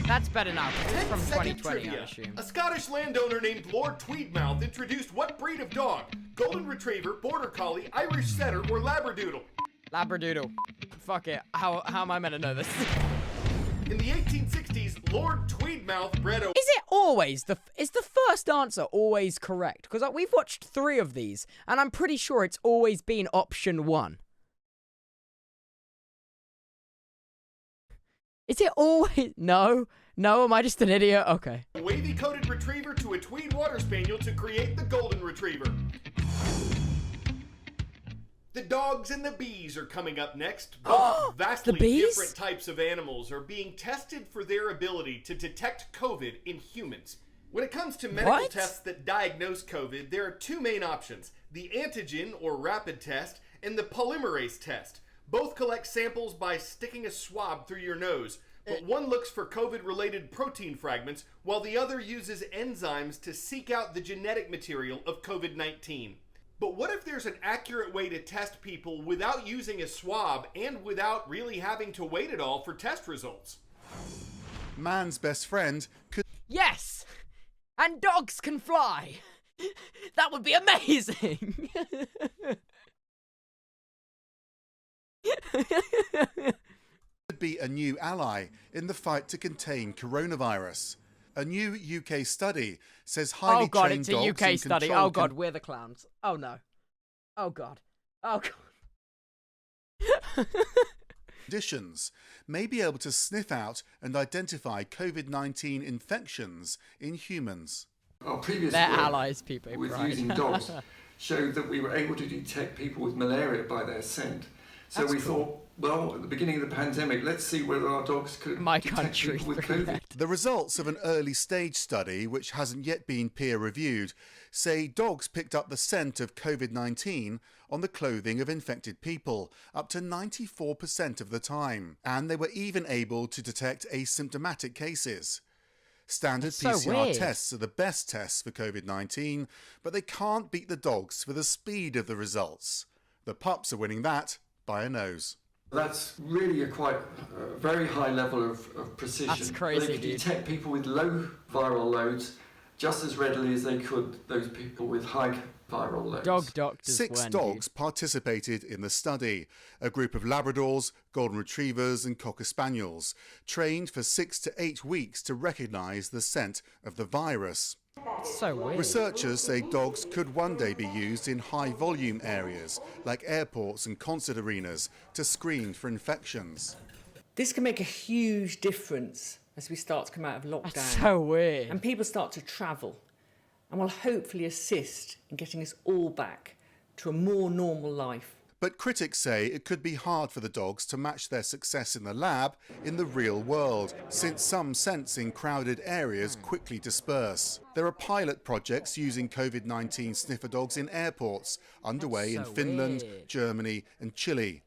That's better now, because it's from 2020, trivia. I assume. A Scottish landowner named Lord Tweedmouth introduced what breed of dog? Golden Retriever, Border Collie, Irish Setter, or Labradoodle? Labradoodle. Fuck it. How am I meant to know this? In the 1860s, Lord Tweedmouth bred a... Is it always is the first answer always correct? Because we've watched 3 of these, and I'm pretty sure it's always been option 1. Is it always... No? No, am I just an idiot? Okay. A wavy-coated retriever to a Tweed Water Spaniel to create the Golden Retriever. The dogs and the bees are coming up next. Both vastly different types of animals are being tested for their ability to detect COVID in humans. When it comes to medical tests that diagnose COVID, there are 2 main options: the antigen or rapid test and the polymerase test. Both collect samples by sticking a swab through your nose, but one looks for COVID-related protein fragments, while the other uses enzymes to seek out the genetic material of COVID-19. But what if there's an accurate way to test people without using a swab and without really having to wait at all for test results? Man's best friend could... Yes! And dogs can fly! That would be amazing! Could be a new ally in the fight to contain coronavirus. A new UK study says highly trained dogs... Oh god, it's a UK study. Oh god, we're the clowns. Oh no. Oh god. Oh god. Conditions may be able to sniff out and identify COVID-19 infections in humans. Our previous They're work allies, people, with right? using dogs showed that we were able to detect people with malaria by their scent. So we thought, well, at the beginning of the pandemic, let's see whether our dogs could detect people with COVID. The results of an early stage study, which hasn't yet been peer reviewed, say dogs picked up the scent of COVID-19 on the clothing of infected people up to 94% of the time. And they were even able to detect asymptomatic cases. Standard PCR tests are the best tests for COVID-19, but they can't beat the dogs for the speed of the results. The pups are winning that by a nose. That's really a very high level of precision. That's crazy, They could detect people with low viral loads just as readily as they could those people with high viral loads. Dog doctors 6 dogs participated in the study. A group of Labradors, Golden Retrievers and Cocker Spaniels, trained for 6 to 8 weeks to recognise the scent of the virus. So weird. Researchers say dogs could one day be used in high-volume areas, like airports and concert arenas, to screen for infections. This can make a huge difference as we start to come out of lockdown. That's so weird. And people start to travel, and will hopefully assist in getting us all back to a more normal life. But critics say it could be hard for the dogs to match their success in the lab in the real world, since some scents in crowded areas quickly disperse. There are pilot projects using COVID-19 sniffer dogs in airports, underway in Finland, Germany and Chile.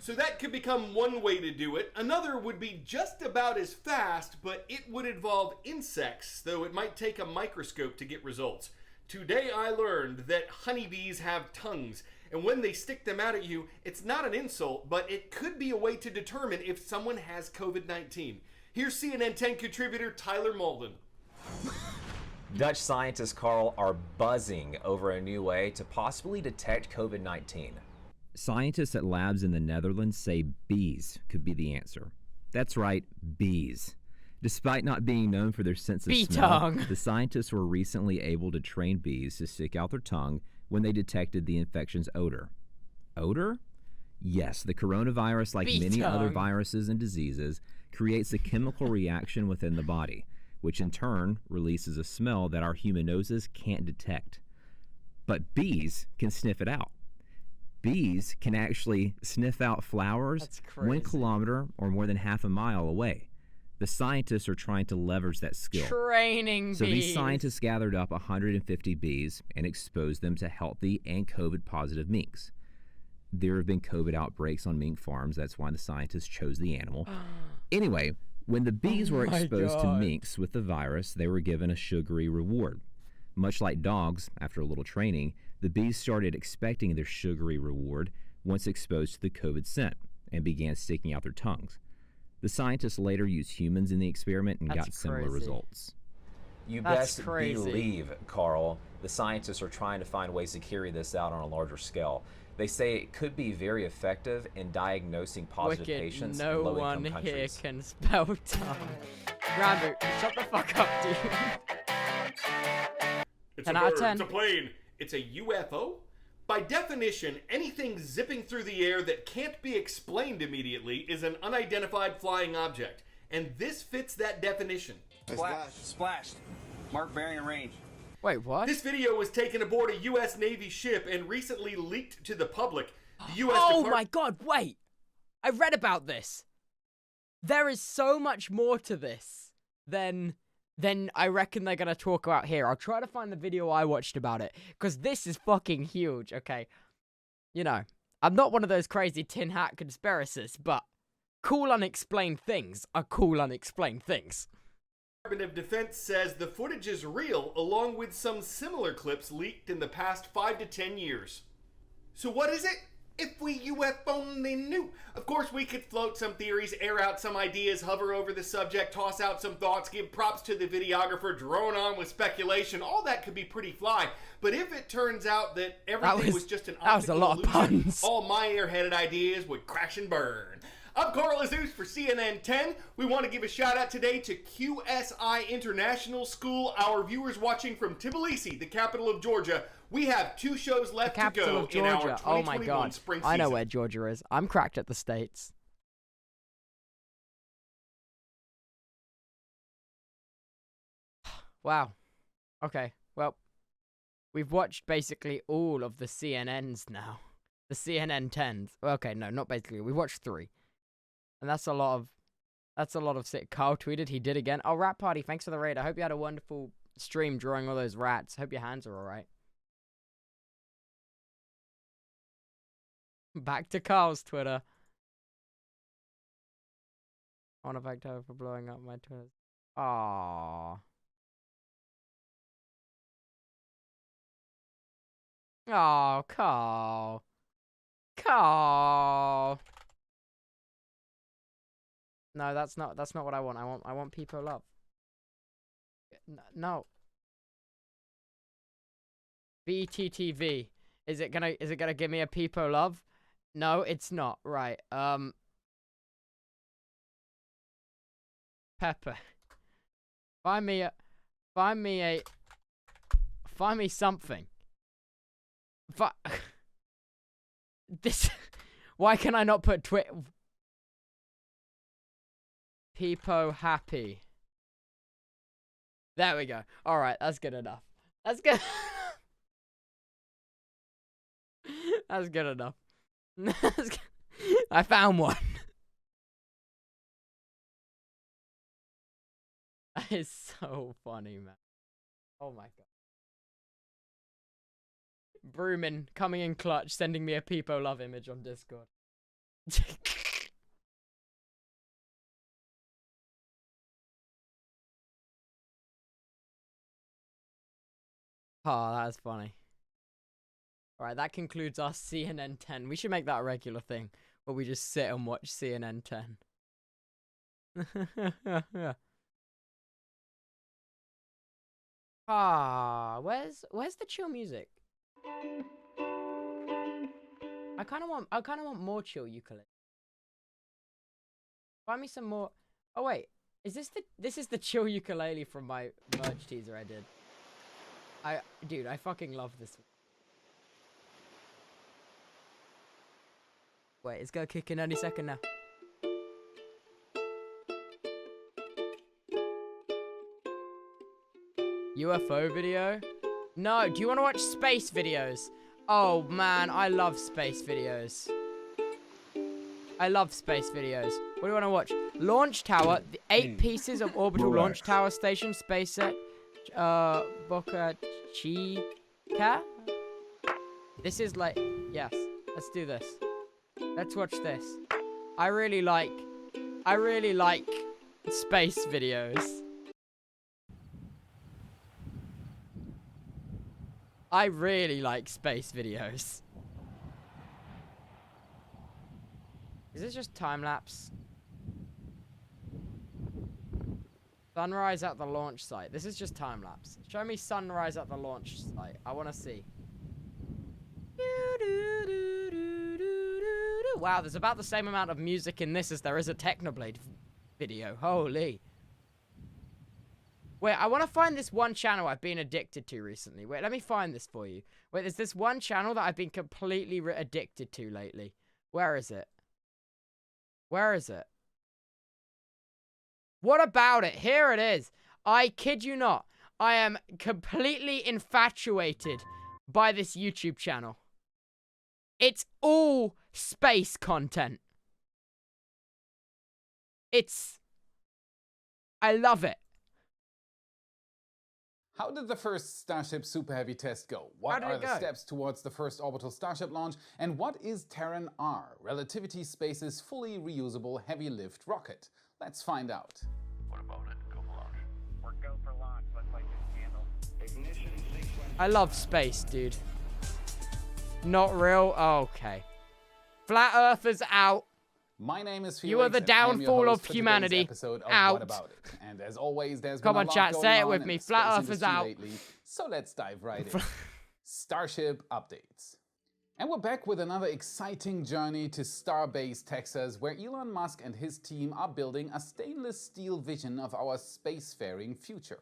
So that could become one way to do it. Another would be just about as fast, but it would involve insects, though it might take a microscope to get results. Today I learned that honeybees have tongues, and when they stick them out at you, it's not an insult, but it could be a way to determine if someone has COVID-19. Here's CNN 10 contributor Tyler Malden. Dutch scientists, Carl, are buzzing over a new way to possibly detect COVID-19. Scientists at labs in the Netherlands say bees could be the answer. That's right, bees. Despite not being known for their sense of Bee smell, tongue. the scientists were recently able to train bees to stick out their tongue when they detected the infection's odor. Odor? Yes, the coronavirus, like Bee many other tongue. viruses and diseases, creates a chemical reaction within the body, which in turn releases a smell that our human noses can't detect. But bees can sniff it out. Bees can actually sniff out flowers 1 kilometer or more than half a mile away. The scientists are trying to leverage that skill. Training So bees. these scientists gathered up 150 bees and exposed them to healthy and COVID-positive minks. There have been COVID outbreaks on mink farms. That's why the scientists chose the animal. Anyway, when the bees were exposed to minks with the virus, they were given a sugary reward. Much like dogs, after a little training, the bees started expecting their sugary reward once exposed to the COVID scent and began sticking out their tongues. The scientists later used humans in the experiment and got similar results. You That's best crazy. believe, Carl, the scientists are trying to find ways to carry this out on a larger scale. They say it could be very effective in diagnosing positive Wicked, patients no in low-income one here countries. can spell tongue. Rambo, shut the fuck up, dude. It's 10 a out of bird, 10. it's a plane, it's a UFO? By definition, anything zipping through the air that can't be explained immediately is an unidentified flying object. And this fits that definition. Splashed. Mark bearing and range. Wait, what? This video was taken aboard a U.S. Navy ship and recently leaked to the public. The U.S. Oh my god, wait! I read about this. There is so much more to this than I reckon they're gonna talk about here. I'll try to find the video I watched about it, because this is fucking huge, okay? You know, I'm not one of those crazy tin hat conspiracists, but cool unexplained things are cool unexplained things. The Department of Defense says the footage is real, along with some similar clips leaked in the past 5 to 10 years. So what is it? If we UFO only knew. Of course, we could float some theories, air out some ideas, hover over the subject, toss out some thoughts, give props to the videographer, drone on with speculation. All that could be pretty fly. But if it turns out that everything was just an optical illusion, all my airheaded ideas would crash and burn. I'm Carl Azus for CNN 10. We want to give a shout out today to QSI International School, our viewers watching from Tbilisi, the capital of Georgia. We have 2 shows left to go in our 2021 oh my god, spring season. I know where Georgia is. I'm cracked at the States. Wow. Okay, well, we've watched basically all of the CNNs now. The CNN 10s. Okay, no, not basically. We watched 3. And that's a lot of sick. Carl tweeted, he did again. Oh, Rat Party, thanks for the raid. I hope you had a wonderful stream drawing all those rats. Hope your hands are alright. Back to Carl's Twitter. I want to thank her for blowing up my Twitter. Aww. Oh, Carl. Carl. No, that's not what I want. I want people love. No. BTTV. Is it gonna give me a people love? No, it's not. Right. Pepper. Find me something. This. Why can I not put Peepo happy. There we go. Alright, that's good enough. That's good. That's good enough. I found one. That is so funny, man. Oh my god. Broomin coming in clutch, sending me a Peepo love image on Discord. Oh, that is funny. Alright, that concludes our CNN 10. We should make that a regular thing, where we just sit and watch CNN 10. Ah, where's the chill music? I kinda want more chill ukulele. Find me some more. Oh wait, is this the? This is the chill ukulele from my merch teaser I did. Dude, I fucking love this. Wait, it's gonna kick in any second now. UFO video? No, do you want to watch space videos? Oh man, I love space videos. I love space videos. What do you want to watch? Launch Tower, the 8 pieces of orbital launch tower station, SpaceX, Boca Chica. This is like, yes, let's do this. Let's watch this. I really like space videos. I really like space videos. Is this just time lapse? Sunrise at the launch site. This is just time lapse. Show me sunrise at the launch site. I want to see. Wow, there's about the same amount of music in this as there is a Technoblade video. Holy. Wait, I want to find this one channel I've been addicted to recently. Wait, let me find this for you. Wait, there's this one channel that I've been completely addicted to lately. Where is it? Where is it? What about it? Here it is. I kid you not. I am completely infatuated by this YouTube channel. It's all space content. I love it. How did the first Starship Super Heavy test go? What are the steps towards the first orbital Starship launch? And what is Terran R, Relativity Space's fully reusable heavy lift rocket? Let's find out. What about it? Go for launch. We're go for launch. Let's light this candle. Ignition sequence. I love space, dude. Not real? Oh, okay. Flat Earthers out. My name is Felix. You are the downfall of humanity. Out. What About It? And as always, there's Come been on, a lot chat. going Say it on with in me. the Flat space Earthers industry out. lately, so let's dive right in. Starship updates. And we're back with another exciting journey to Starbase, Texas, where Elon Musk and his team are building a stainless steel vision of our spacefaring future.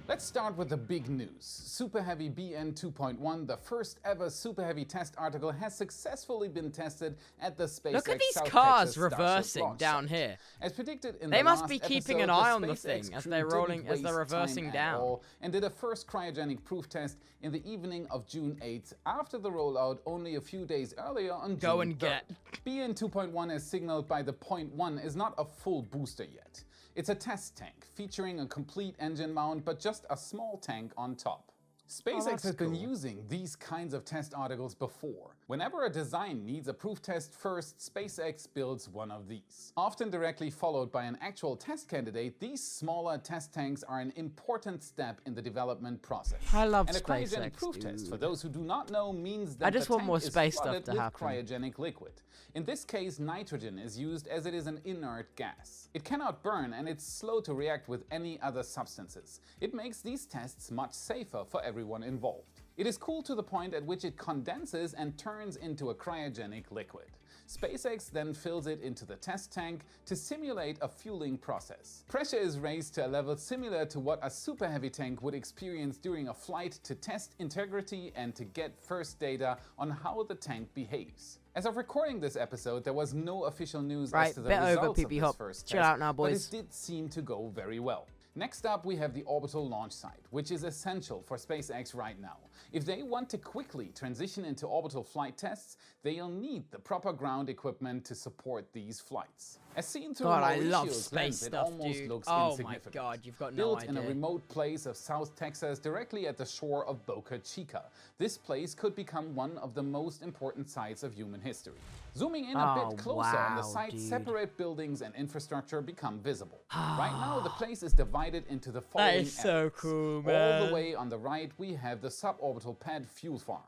Let's start with the big news. Super Heavy BN 2.1, the first ever Super Heavy test article, has successfully been tested at the SpaceX Look at these South cars Texas reversing launch down site. here. As predicted in They the must last be keeping episode, an eye on the SpaceX thing as crew they're didn't rolling, as they're waste time reversing at down. all and did a first cryogenic proof test in the evening of June 8th after the rollout only a few days earlier on Go June and 3rd. get. BN 2.1 as signaled by the point 1 is not a full booster yet. It's a test tank featuring a complete engine mount but just a small tank on top. SpaceX has been using these kinds of test articles before. Whenever a design needs a proof test first, SpaceX builds one of these. Often directly followed by an actual test candidate, these smaller test tanks are an important step in the development process. I love and a SpaceX, cryogenic proof test, for those who do not know, means that I just the want tank more is space stuff flooded to with happen. cryogenic liquid. In this case, nitrogen is used as it is an inert gas. It cannot burn and it's slow to react with any other substances. It makes these tests much safer for everyone involved. It is cooled to the point at which it condenses and turns into a cryogenic liquid. SpaceX then fills it into the test tank to simulate a fueling process. Pressure is raised to a level similar to what a Super Heavy tank would experience during a flight to test integrity and to get first data on how the tank behaves. As of recording this episode, there was no official news as to the results of this first Chill test, out now, boys. but it did seem to go very well. Next up, we have the orbital launch site, which is essential for SpaceX right now. If they want to quickly transition into orbital flight tests, they'll need the proper ground equipment to support these flights. As seen through God, I Mauricio's love lens, space it stuff, almost dude. looks Oh insignificant. my God, you've got no Built idea. in a remote place of South Texas, directly at the shore of Boca Chica, this place could become one of the most important sites of human history. Zooming in a bit closer on the site, dude. separate buildings and infrastructure become visible. Right now, the place is divided into the following That is so areas. cool, All man. the way on the right, we have the suborbital pad fuel farm.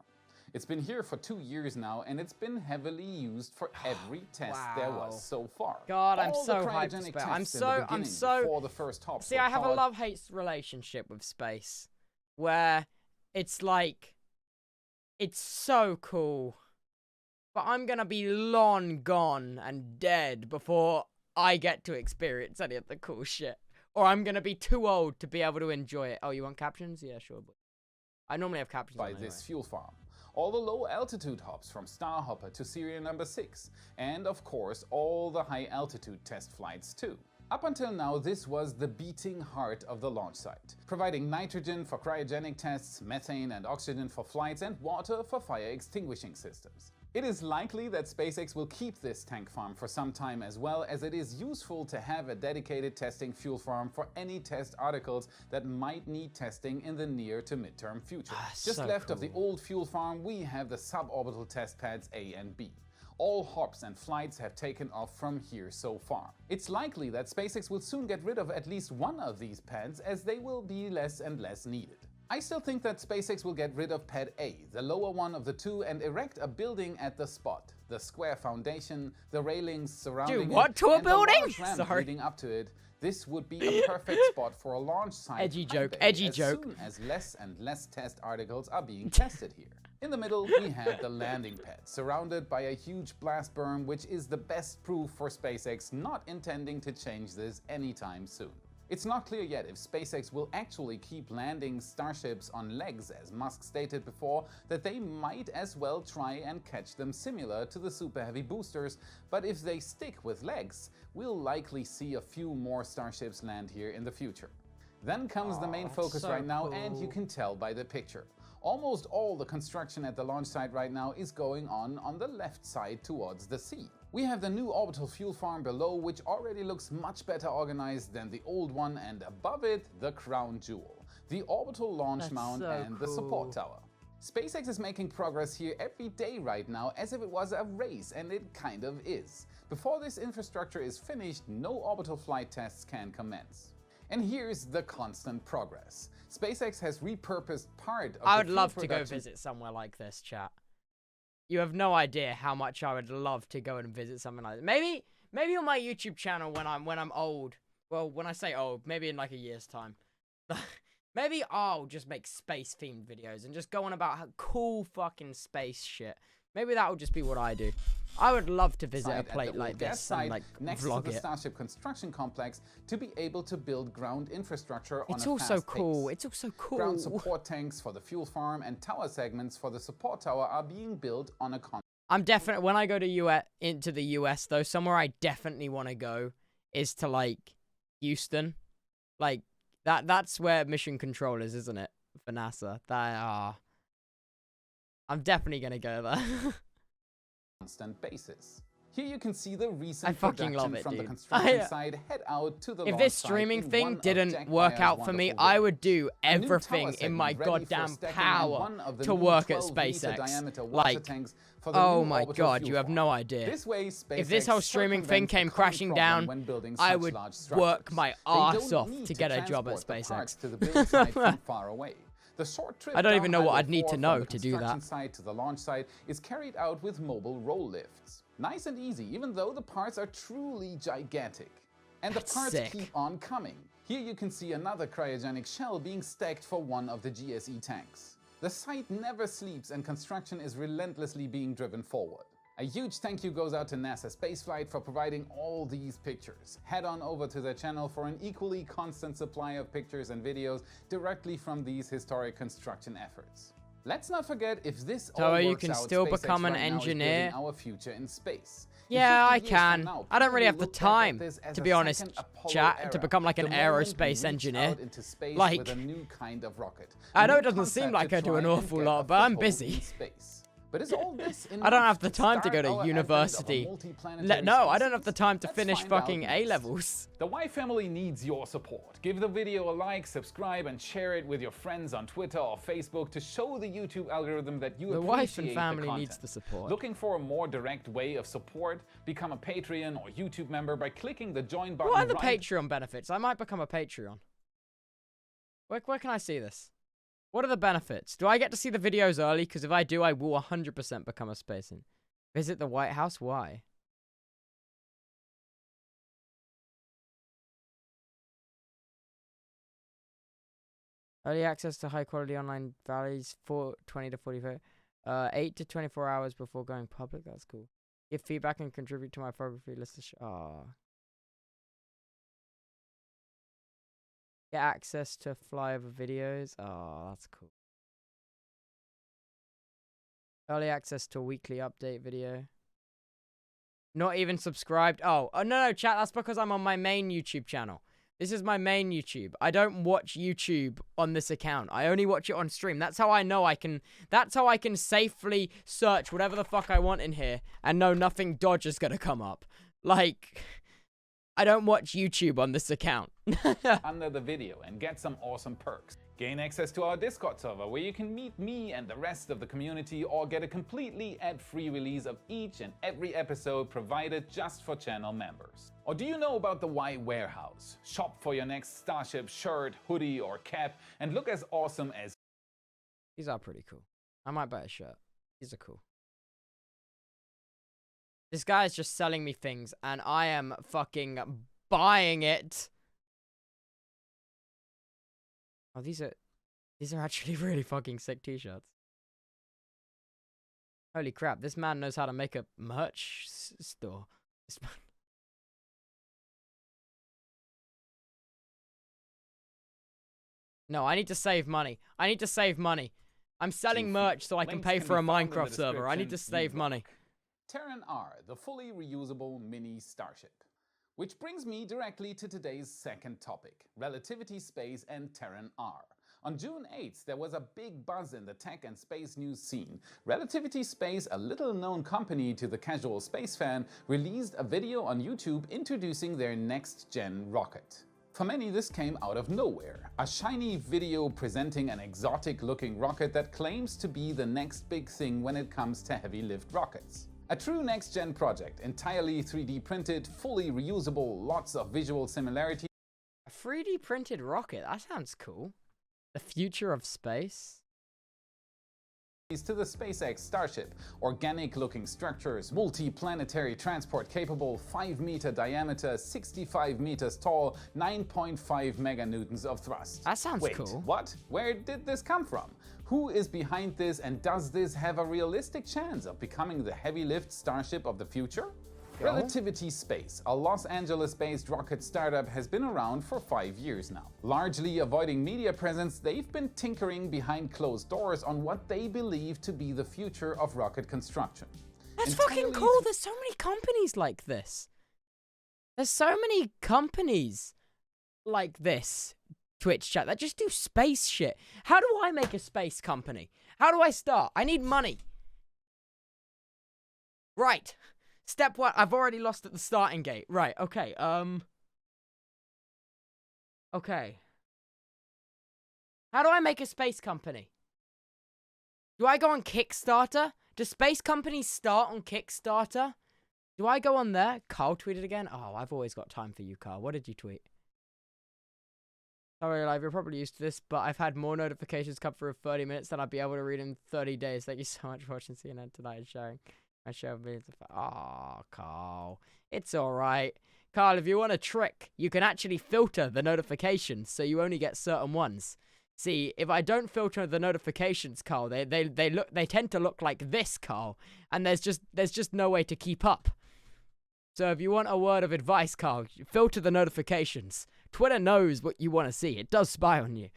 It's been here for 2 years now, and it's been heavily used for every test there was so far. God, I'm All so the hyped cryogenic about it. tests in the beginning before the first hops See, were I have a powered. love-hate relationship with space, where it's like, it's so cool but I'm gonna be long gone and dead before I get to experience any of the cool shit. Or I'm gonna be too old to be able to enjoy it. Oh, you want captions? Yeah, sure. But I normally have captions by on this anyway. fuel farm. All the low altitude hops from Starhopper to Serial number 6, and of course all the high altitude test flights too. Up until now, this was the beating heart of the launch site, providing nitrogen for cryogenic tests, methane and oxygen for flights, and water for fire extinguishing systems. It is likely that SpaceX will keep this tank farm for some time, as well as it is useful to have a dedicated testing fuel farm for any test articles that might need testing in the near to midterm future. Just so left cool. of the old fuel farm, we have the suborbital test pads A and B. All hops and flights have taken off from here so far. It's likely that SpaceX will soon get rid of at least one of these pads, as they will be less and less needed. I still think that SpaceX will get rid of pad A, the lower one of the two, and erect a building at the spot. The square foundation, the railings surrounding Dude, what? it, To a and the building? large ramp Sorry. leading up to it. This would be a perfect spot for a launch site. Edgy joke, I bet, edgy joke. As soon as less and less test articles are being tested here. In the middle, we have the landing pad, surrounded by a huge blast berm, which is the best proof for SpaceX not intending to change this anytime soon. It's not clear yet if SpaceX will actually keep landing Starships on legs, as Musk stated before that they might as well try and catch them similar to the Super Heavy boosters, but if they stick with legs, we'll likely see a few more Starships land here in the future. Then comes the main focus so right now, cool. and you can tell by the picture. Almost all the construction at the launch site right now is going on the left side towards the sea. We have the new orbital fuel farm below, which already looks much better organized than the old one, and above it, the crown jewel, the orbital launch That's mount so and the support tower. SpaceX is making progress here every day right now, as if it was a race, and it kind of is. Before this infrastructure is finished, no orbital flight tests can commence. And here's the constant progress. SpaceX has repurposed part of I the would fuel love to go production- visit somewhere like this, chat. You have no idea how much I would love to go and visit something like that. Maybe on my YouTube channel when I'm old. Well, when I say old, maybe in like a year's time. Maybe I'll just make space themed videos and just go on about how cool fucking space shit. Maybe that would just be what I do. I would love to visit a at plate the like old gas this site and like next to vlog the it. Starship construction complex to be able to build ground infrastructure on It's a also fast cool. pace. It's also cool. Ground support tanks for the fuel farm and tower segments for the support tower are being built on a I'm definitely, when I go to into the US though, somewhere I definitely want to go is to like Houston. Like that's where mission control is, isn't it? For NASA. I'm definitely going to go there. constant basis. Here you can see the recent I fucking production love it, from the dude. construction side head out to the If launch this site streaming in thing one of didn't Jack work Bayer's out for me, wonderful I would videos. do A new everything tower in my segment ready for goddamn stacking and power one of the to new work at 12-meter SpaceX. diameter water Like, tanks for the oh new my orbital god, fuel you have farm. no idea. This way, If this whole SpaceX streaming thing circumvents a came common crashing problem down, when building I such would large work structures. my They ass don't off need to get a job at transport the parts SpaceX. to the build site from far away. The short trip I don't even know down what Highway I'd need 4 to from know the to do construction that. site to the launch site is carried out with mobile roll lifts. Nice and easy, even though the parts are truly gigantic. And That's the parts sick. keep on coming. Here you can see another cryogenic shell being stacked for one of the GSE tanks. The site never sleeps and construction is relentlessly being driven forward. A huge thank you goes out to NASA Spaceflight for providing all these pictures. Head on over to their channel for an equally constant supply of pictures and videos directly from these historic construction efforts. Let's not forget, if this all So you works can out, still SpaceX become an right now is building engineer? our future in space. In Yeah, 50 I years from can. now, I don't people really have will the look back at time, this as to a be honest, second Apollo chat, era, to become like an the moment we aerospace reached engineer. out into space Like, with a new kind of rocket. I A know new it doesn't seem concept like to I do try an and awful get lot, a but I'm foothold busy. in space. But is all this I don't have the enough time to start go to our advent of a university. multiplanetary No, I don't species? have the time to Let's finish find out fucking next. A-levels. The Y family needs your support. Give the video a like, subscribe, and share it with your friends on Twitter or Facebook to show the YouTube algorithm that you The appreciate wife and family the needs content. the support. Looking for a more direct way of support? Become a Patreon or YouTube member by clicking the join button. What are the right Patreon benefits? I might become a Patreon. Where can I see this? What are the benefits? Do I get to see the videos early? Because if I do, I will 100% become a Spaceman. Visit the White House? Why? Early access to high quality online values for 20 to 45. 8 to 24 hours before going public. That's cool. Give feedback and contribute to my photography list. Get access to flyover videos. Oh, that's cool. Early access to weekly update video. Not even subscribed. Oh, no, chat. That's because I'm on my main YouTube channel. This is my main YouTube. I don't watch YouTube on this account. I only watch it on stream. That's how I know I can... That's how I can safely search whatever the fuck I want in here and know nothing dodge is gonna come up. Like... I don't watch YouTube on this account. Under the video and get some awesome perks. Gain access to our Discord server where you can meet me and the rest of the community, or get a completely ad-free release of each and every episode provided just for channel members. Or do you know about the Y Warehouse? Shop for your next Starship shirt, hoodie or cap and look as awesome as... These are pretty cool. I might buy a shirt. These are cool. This guy is just selling me things, and I am fucking buying it. Oh, these are actually really fucking sick t-shirts. Holy crap, this man knows how to make a merch store. This man. No, I need to save money. I need to save money. I'm selling merch so I can pay for a Minecraft server. I need to save money. Terran R, the fully reusable mini starship. Which brings me directly to today's second topic, relativity space and Terran R. On June 8th, there was a big buzz in the tech and space news scene. Relativity Space, a little-known company to the casual space fan, released a video on YouTube introducing their next-gen rocket. For many, this came out of nowhere. A shiny video presenting an exotic-looking rocket that claims to be the next big thing when it comes to heavy-lift rockets. A true next-gen project, entirely 3D printed, fully reusable, lots of visual similarities. A 3D printed rocket? That sounds cool. The future of space? To the SpaceX Starship, organic-looking structures, multi-planetary transport capable, 5-meter diameter, 65 meters tall, 9.5 meganewtons of thrust. That sounds Wait, cool. What? Where did this come from? Who is behind this, and does this have a realistic chance of becoming the heavy-lift Starship of the future? Relativity Space, a Los Angeles-based rocket startup, has been around for 5 years now. Largely avoiding media presence, they've been tinkering behind closed doors on what they believe to be the future of rocket construction. That's fucking cool. There's so many companies like this. There's so many companies like this, Twitch chat, that just do space shit. How do I make a space company? How do I start? I need money. Right. Step 1, I've already lost at the starting gate. Right, okay, okay. How do I make a space company? Do I go on Kickstarter? Do space companies start on Kickstarter? Do I go on there? Carl tweeted again? Oh, I've always got time for you, Carl. What did you tweet? Sorry, Live, you're probably used to this, but I've had more notifications come through in 30 minutes than I'd be able to read in 30 days. Thank you so much for watching CNN tonight and sharing. I show millions of... Oh, Carl. It's alright. Carl, if you want a trick, you can actually filter the notifications so you only get certain ones. See, if I don't filter the notifications, Carl, they tend to look like this, Carl. And there's just no way to keep up. So if you want a word of advice, Carl, filter the notifications. Twitter knows what you want to see. It does spy on you.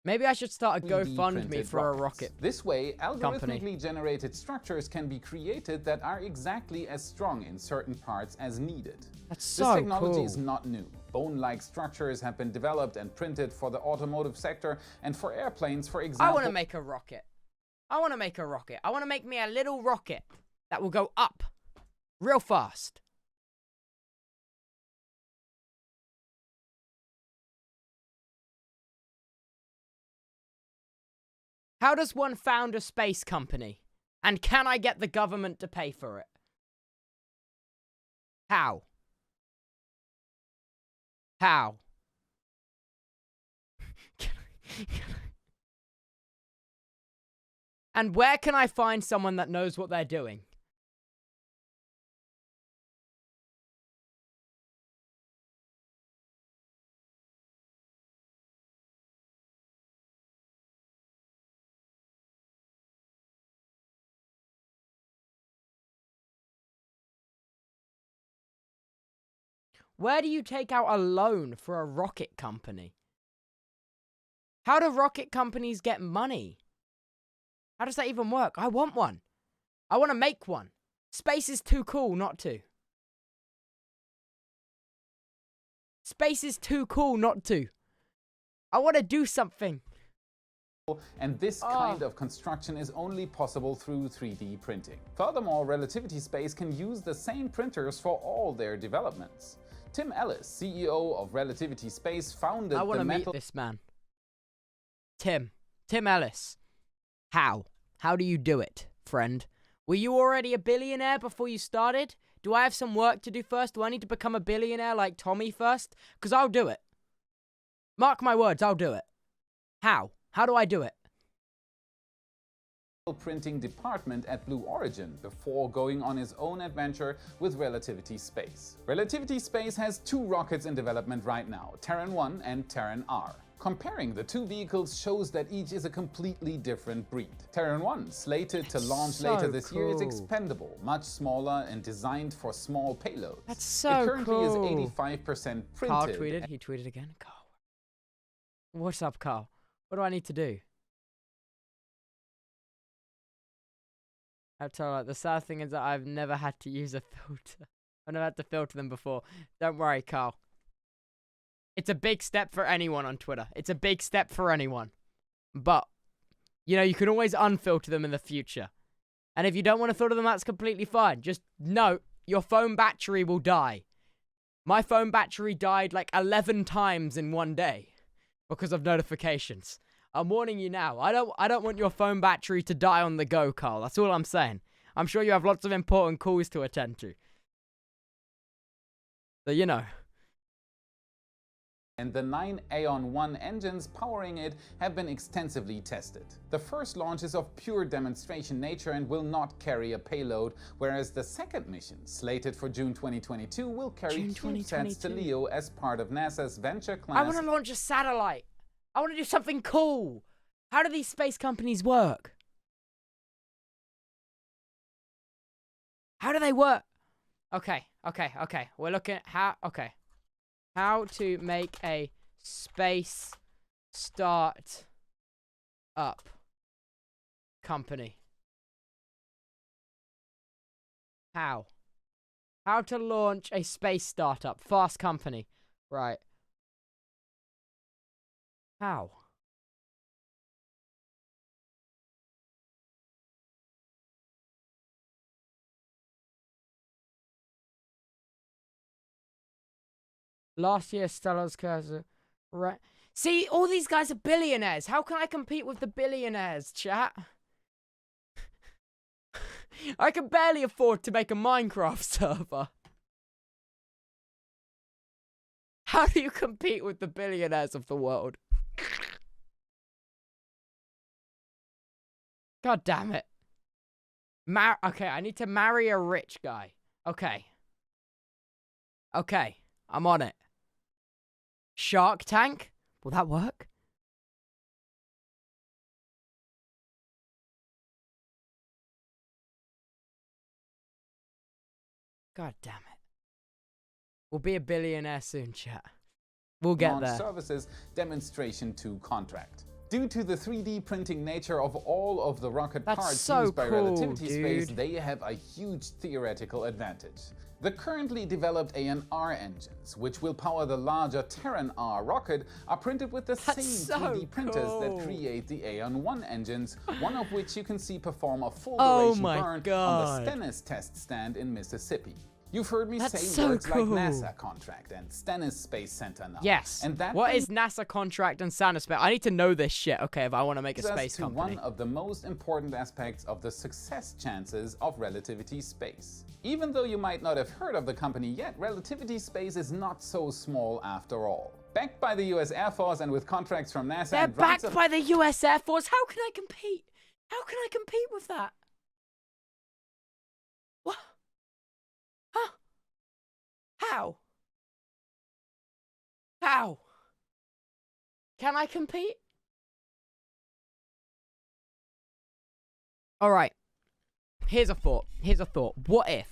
Maybe I should start a GoFundMe for a rocket. This way, algorithmically generated structures can be created that are exactly as strong in certain parts as needed. That's so This technology cool. is not new. Bone-like structures have been developed and printed for the automotive sector and for airplanes, for example. I want to make a rocket. I want to make a rocket. I want to make me a little rocket that will go up real fast. How does one found a space company? And can I get the government to pay for it? How? How? And where can I find someone that knows what they're doing? Where do you take out a loan for a rocket company? How do rocket companies get money? How does that even work? I want one. I want to make one. Space is too cool not to. Space is too cool not to. I want to do something. And this kind of construction is only possible through 3D printing. Furthermore, Relativity Space can use the same printers for all their developments. Tim Ellis, CEO of Relativity Space, founded I want to meet this man. Tim Ellis. How do you do it, friend? Were you already a billionaire before you started? Do I have some work to do first? Do I need to become a billionaire like Tommy first? Because I'll do it. Mark my words, I'll do it. How? How do I do it? Printing department at Blue Origin before going on his own adventure with Relativity Space. Relativity Space has 2 rockets in development right now, Terran 1 and Terran R. Comparing the 2 vehicles shows that each is a completely different breed. Terran 1, slated to launch later this year, is expendable, much smaller and designed for small payloads. That's so It currently is 85% printed. Carl tweeted. He tweeted again. Carl. What's up, Carl? What do I need to do? I tell you, the sad thing is that I've never had to use a filter. I've never had to filter them before. Don't worry, Carl. It's a big step for anyone on Twitter. It's a big step for anyone. But, you know, you can always unfilter them in the future. And if you don't want to filter them, that's completely fine. Just note, your phone battery will die. My phone battery died like 11 times in one day because of notifications. I'm warning you now. I don't want your phone battery to die on the go, Carl. That's all I'm saying. I'm sure you have lots of important calls to attend to. So, you know. And the 9 Aeon 1 engines powering it have been extensively tested. The first launch is of pure demonstration nature and will not carry a payload, whereas the second mission, slated for June 2022, will carry CubeSats to LEO as part of NASA's Venture class. I want to launch a satellite. I want to do something cool. How do these space companies work? How do they work? Okay. We're looking at how to make a space start up company. How to launch a space startup, fast company. Right. How? Last year, Stella's cursor. Right. See, all these guys are billionaires. How can I compete with the billionaires, chat? I can barely afford to make a Minecraft server. How do you compete with the billionaires of the world? God damn it. Okay, I need to marry a rich guy. Okay, I'm on it. Shark Tank? Will that work? God damn it. We'll be a billionaire soon, chat. We'll get there. Services demonstration to contract. Due to the 3D printing nature of all of the rocket parts used by Relativity Space, they have a huge theoretical advantage. The currently developed AN/R engines, which will power the larger Terran R rocket, are printed with the same 3D printers that create the Aeon 1 engines, one of which you can see perform a full duration burn on the Stennis test stand in Mississippi. You've heard me say words like NASA contract and Stennis Space Center now. Yes. And what is NASA contract and Stennis Space? I need to know this shit, okay, if I want to make a space company. One of the most important aspects of the success chances of Relativity Space. Even though you might not have heard of the company yet, Relativity Space is not so small after all. Backed by the US Air Force and with contracts from NASA. They're backed by the US Air Force? How can I compete? How can I compete with that? What? Huh? How? How? Can I compete? All right. Here's a thought. What if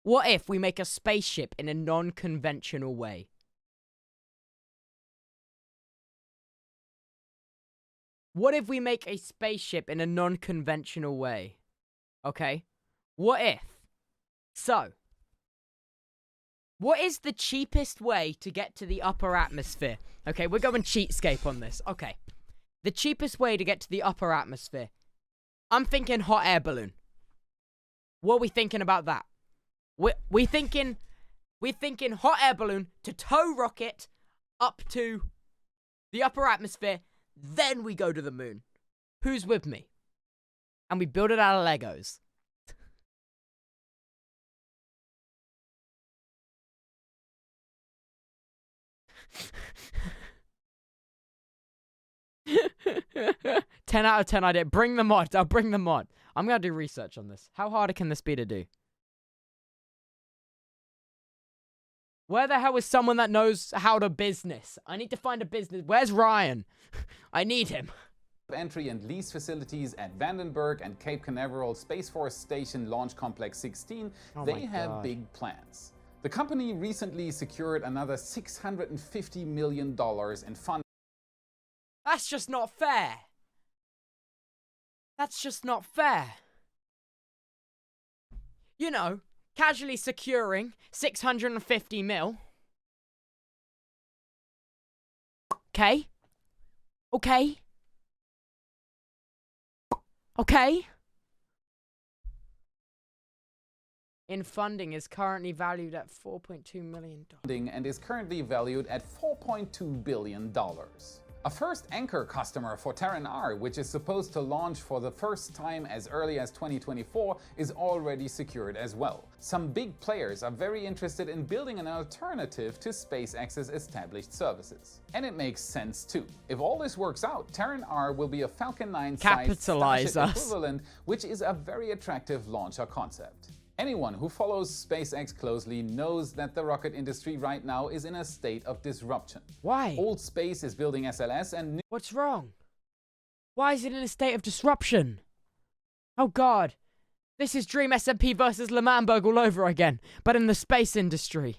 What if we make a spaceship in a non-conventional way? What if we make a spaceship in a non-conventional way? Okay? What if? So, what is the cheapest way to get to the upper atmosphere? Okay, we're going cheapscape on this. Okay. The cheapest way to get to the upper atmosphere. I'm thinking hot air balloon. What are we thinking about that? We're thinking hot air balloon to tow rocket up to the upper atmosphere. Then we go to the moon. Who's with me? And we build it out of Legos. Ten out of 10 idea. Bring the mod. I'll bring the mod. I'm going to do research on this. How hard can this be to do? Where the hell is someone that knows how to business? I need to find a business. Where's Ryan? I need him. Entry and lease facilities at Vandenberg and Cape Canaveral Space Force Station Launch Complex 16, they have big plans. The company recently secured another $650 million in funding. That's just not fair. That's just not fair. You know, casually securing 650 mil. Okay. Okay. Okay. In funding is currently valued at $4.2 million. And is currently valued at $4.2 billion. A first anchor customer for Terran R, which is supposed to launch for the first time as early as 2024, is already secured as well. Some big players are very interested in building an alternative to SpaceX's established services. And it makes sense too. If all this works out, Terran R will be a Falcon 9-sized Starship equivalent, which is a very attractive launcher concept. Anyone who follows SpaceX closely knows that the rocket industry right now is in a state of disruption. Why? Old Space is building SLS and... What's wrong? Why is it in a state of disruption? Oh god. This is Dream SMP versus L'Manberg all over again, but in the space industry.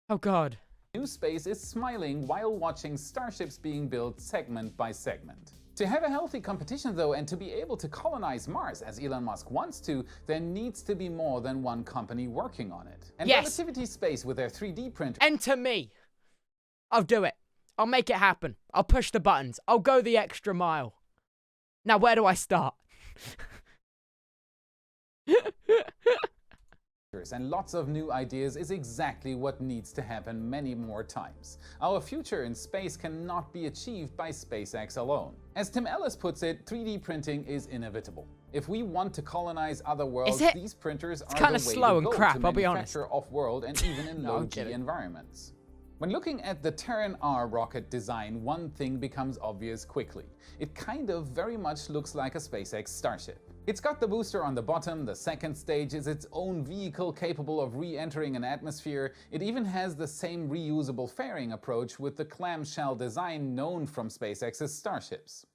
Oh god. New Space is smiling while watching starships being built segment by segment. To have a healthy competition though, and to be able to colonize Mars as Elon Musk wants to, there needs to be more than one company working on it. And Relativity Space with their 3D printer... Enter me! I'll do it. I'll make it happen. I'll push the buttons. I'll go the extra mile. Now where do I start? And lots of new ideas is exactly what needs to happen many more times. Our future in space cannot be achieved by SpaceX alone. As Tim Ellis puts it, 3D printing is inevitable. If we want to colonize other worlds, these printers are the way to go to manufacture off-world and even in low-G environments. When looking at the Terran R rocket design, one thing becomes obvious quickly. It kind of very much looks like a SpaceX Starship. It's got the booster on the bottom, the second stage is its own vehicle capable of re-entering an atmosphere, it even has the same reusable fairing approach with the clamshell design known from SpaceX's Starships.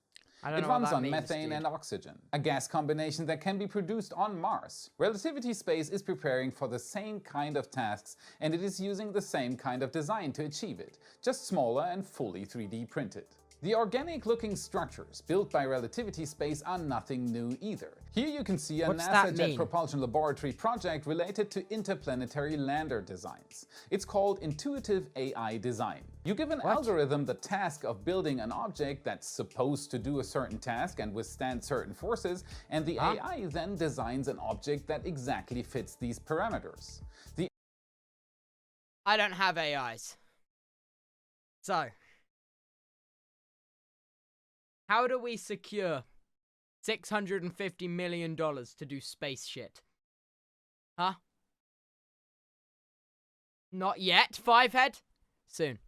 It runs on methane and oxygen, a gas combination that can be produced on Mars. Relativity Space is preparing for the same kind of tasks, and it is using the same kind of design to achieve it, just smaller and fully 3D printed. The organic-looking structures built by Relativity Space are nothing new either. Here you can see a NASA Jet Propulsion Laboratory project related to interplanetary lander designs. It's called Intuitive AI Design. You give an algorithm the task of building an object that's supposed to do a certain task and withstand certain forces, and the AI then designs an object that exactly fits these parameters. I don't have AIs. So... how do we secure $650 million to do space shit? Huh? Not yet, Fivehead? Soon.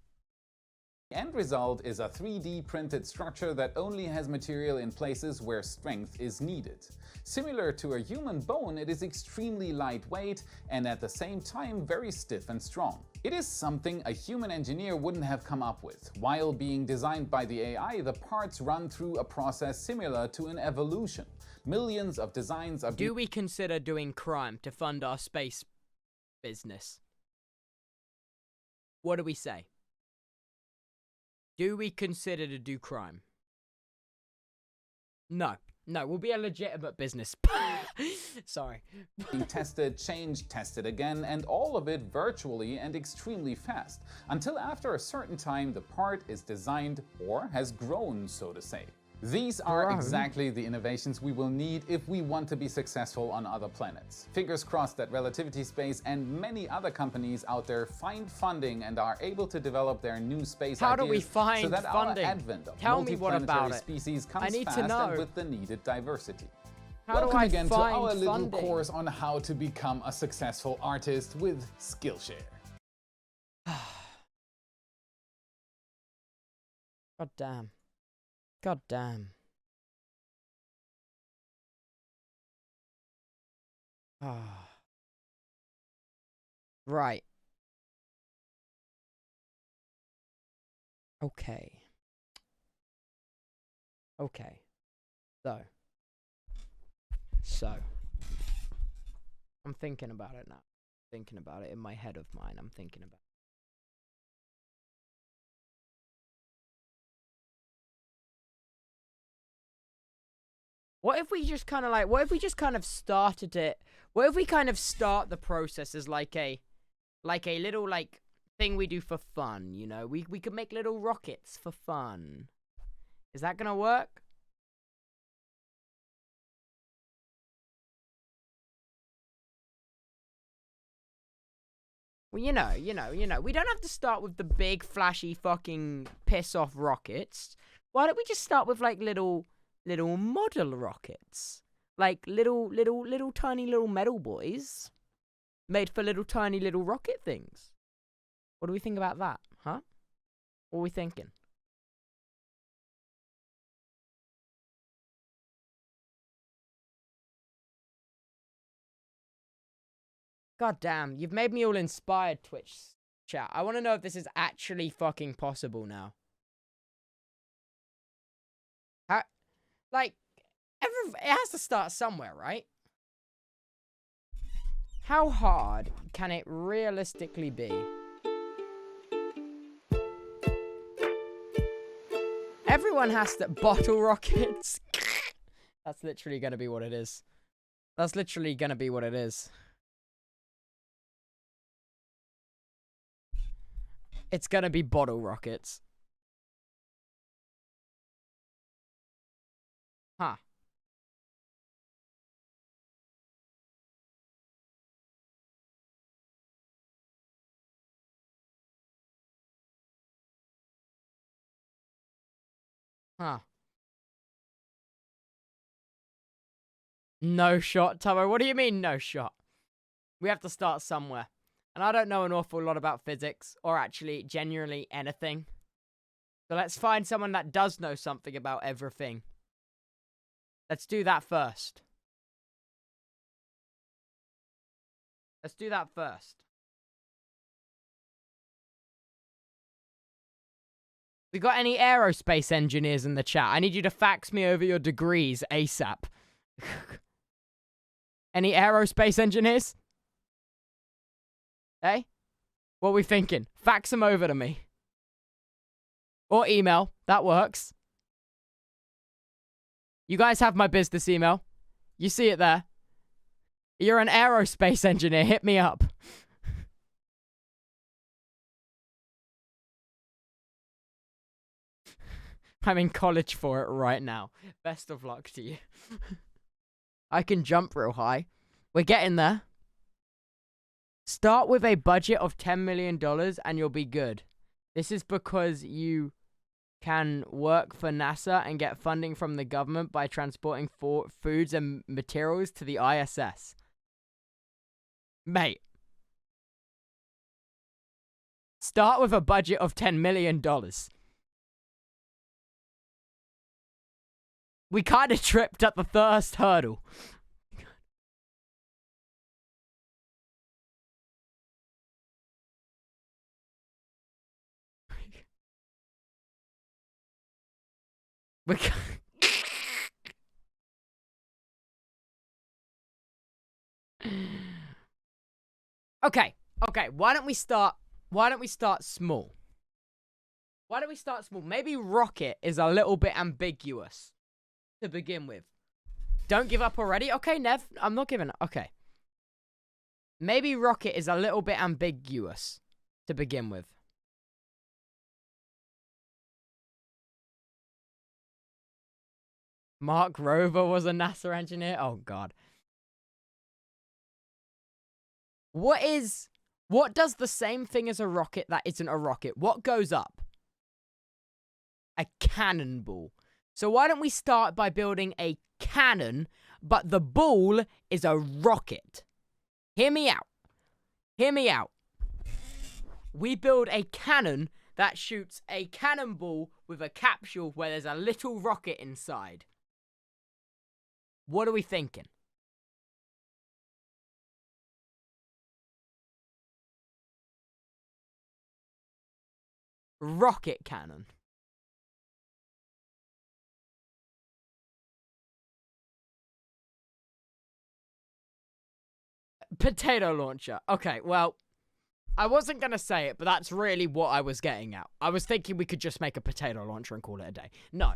The end result is a 3D printed structure that only has material in places where strength is needed. Similar to a human bone, it is extremely lightweight and at the same time very stiff and strong. It is something a human engineer wouldn't have come up with. While being designed by the AI, the parts run through a process similar to an evolution. Millions of designs are... Do we consider doing crime to fund our space business. What do we say? Do we consider to do crime? No. No, we'll be a legitimate business. Sorry. Being tested, changed, tested again, and all of it virtually and extremely fast, until after a certain time the part is designed or has grown, so to say. These are exactly the innovations we will need if we want to be successful on other planets. Fingers crossed that Relativity Space and many other companies out there find funding and are able to develop their new space How ideas do we find so that funding? our advent of Tell me what about multiplanetary it. species comes I need fast to know. and with the needed diversity. How Welcome do I again to find our little funding? course on how to become a successful artist with Skillshare. God damn. God damn. Ah. Right. Okay. Okay. So. I'm thinking about it now. Thinking about it in my head of mine. I'm thinking about it. What if we just kind of like, what if we just kind of started it? What if we kind of start the process as like a little like thing we do for fun, you know? We could make little rockets for fun. Is that gonna work? Well, you know, we don't have to start with the big flashy fucking piss off rockets. Why don't we just start with like little model rockets? Like little tiny little metal boys made for little tiny little rocket things. What do we think about that, huh? What are we thinking? God damn, you've made me all inspired, Twitch chat. I want to know if this is actually fucking possible now. How, like, it has to start somewhere, right? How hard can it realistically be? Everyone has to bottle rockets. That's literally gonna be what it is. That's literally gonna be what it is. It's gonna be bottle rockets. Huh. Huh. No shot, Tubbo. What do you mean, no shot? We have to start somewhere. And I don't know an awful lot about physics, or actually genuinely anything. So let's find someone that does know something about everything. Let's do that first. Let's do that first. We got any aerospace engineers in the chat? I need you to fax me over your degrees ASAP. Any aerospace engineers? Hey? What are we thinking? Fax them over to me. Or email. That works. You guys have my business email. You see it there. You're an aerospace engineer. Hit me up. I'm in college for it right now. Best of luck to you. I can jump real high. We're getting there. Start with a budget of $10 million and you'll be good. This is because you can work for NASA and get funding from the government by transporting foods and materials to the ISS. Mate. Start with a budget of $10 million. We kind of tripped at the first hurdle. Okay. Why don't we start small? Why don't we start small? Maybe rocket is a little bit ambiguous to begin with. Don't give up already? Okay, Nev, I'm not giving up. Okay. Maybe rocket is a little bit ambiguous to begin with. Mark Rover was a NASA engineer? Oh, God. What does the same thing as a rocket that isn't a rocket? What goes up? A cannonball. So why don't we start by building a cannon, but the ball is a rocket? Hear me out. Hear me out. We build a cannon that shoots a cannonball with a capsule where there's a little rocket inside. What are we thinking? Rocket cannon. Potato launcher. Okay, well, I wasn't going to say it, but that's really what I was getting at. I was thinking we could just make a potato launcher and call it a day. No.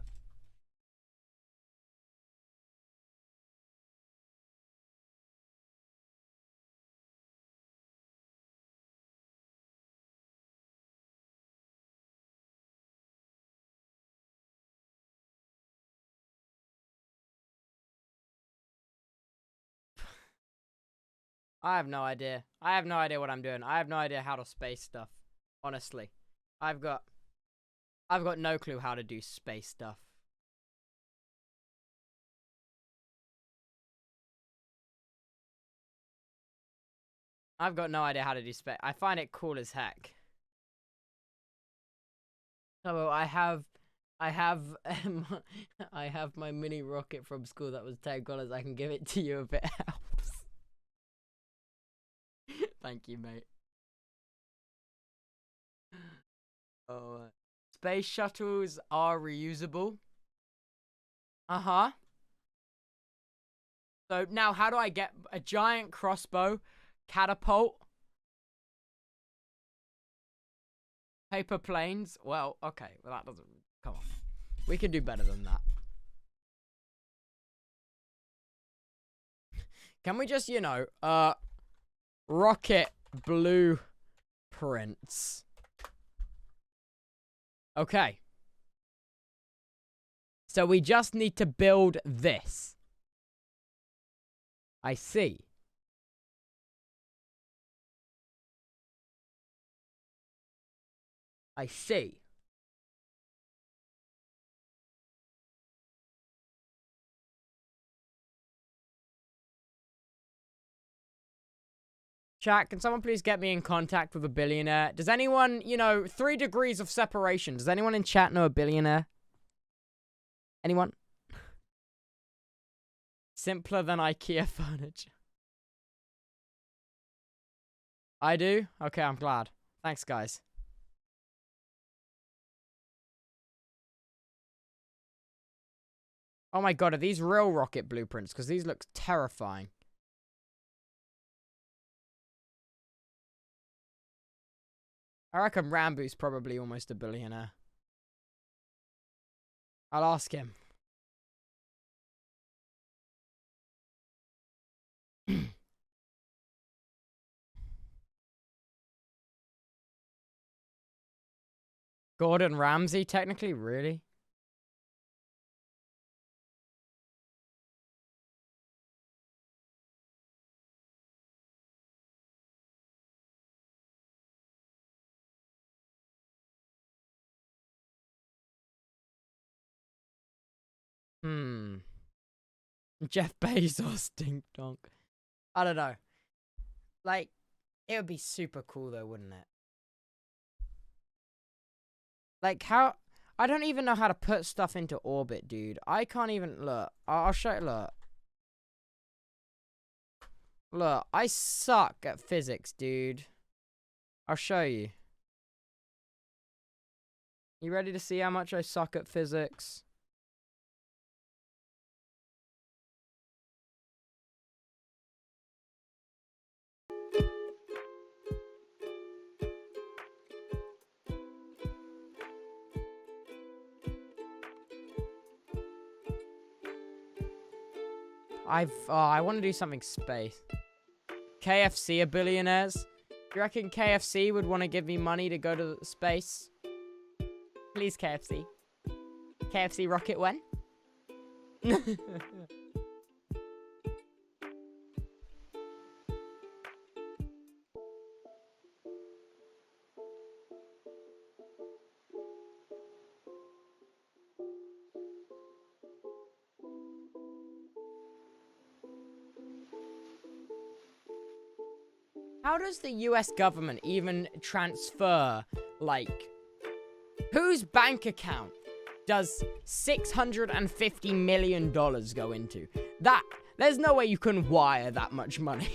I have no idea. I have no idea what I'm doing. I have no idea how to space stuff. Honestly. I've got no clue how to do space stuff. I've got no idea how to do space. I find it cool as heck. So I have my mini rocket from school that was $10. I can give it to you if it helps. Thank you, mate. Oh, space shuttles are reusable. Uh-huh. So now how do I get a giant crossbow, catapult, paper planes? Well, okay. Well, that doesn't... Come on. We can do better than that. Can we just, you know, rocket blueprints? Okay. So we just need to build this. I see. I see. Chat, can someone please get me in contact with a billionaire? Does anyone, you know, 3 degrees of separation. Does anyone in chat know a billionaire? Anyone? Simpler than IKEA furniture. I do? Okay, I'm glad. Thanks, guys. Oh my god, are these real rocket blueprints? Because these look terrifying. I reckon Rambo's probably almost a billionaire. I'll ask him. Gordon Ramsay, technically? Really? Jeff Bezos, dink donk. I don't know. Like, it would be super cool though, wouldn't it? Like, how... I don't even know how to put stuff into orbit, dude. I can't even... Look, I'll show you... Look. Look, I suck at physics, dude. I'll show you. You ready to see how much I suck at physics? I want to do something space. KFC are billionaires. Do you reckon KFC would want to give me money to go to space? Please, KFC. KFC rocket when? How does the US government even transfer, like, whose bank account does $650 million go into? There's no way you can wire that much money.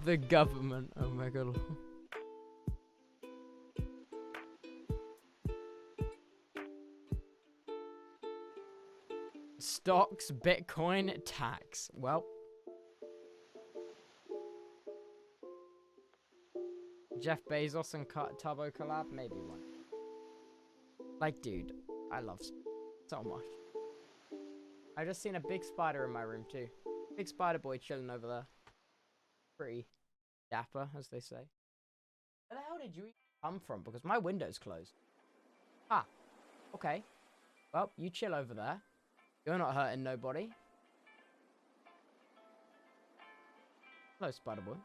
The government, oh my god. Stocks, Bitcoin, tax. Well. Jeff Bezos and Turbo collab? Maybe one. Like, dude, I love so much. I just seen a big spider in my room too. Big spider boy chilling over there. Pretty dapper, as they say. Where the hell did you come from? Because my window's closed. Ah, okay. Well, you chill over there. You're not hurting nobody. Hello, spider boy.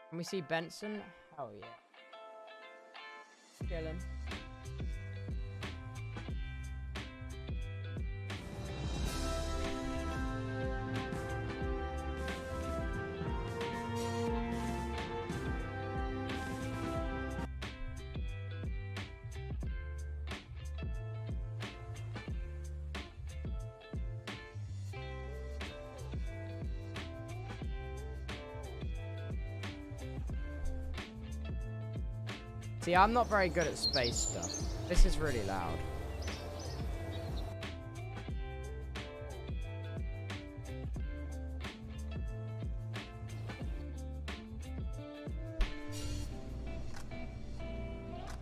Can we see Benson? Oh yeah. Chilling. See, I'm not very good at space stuff. This is really loud.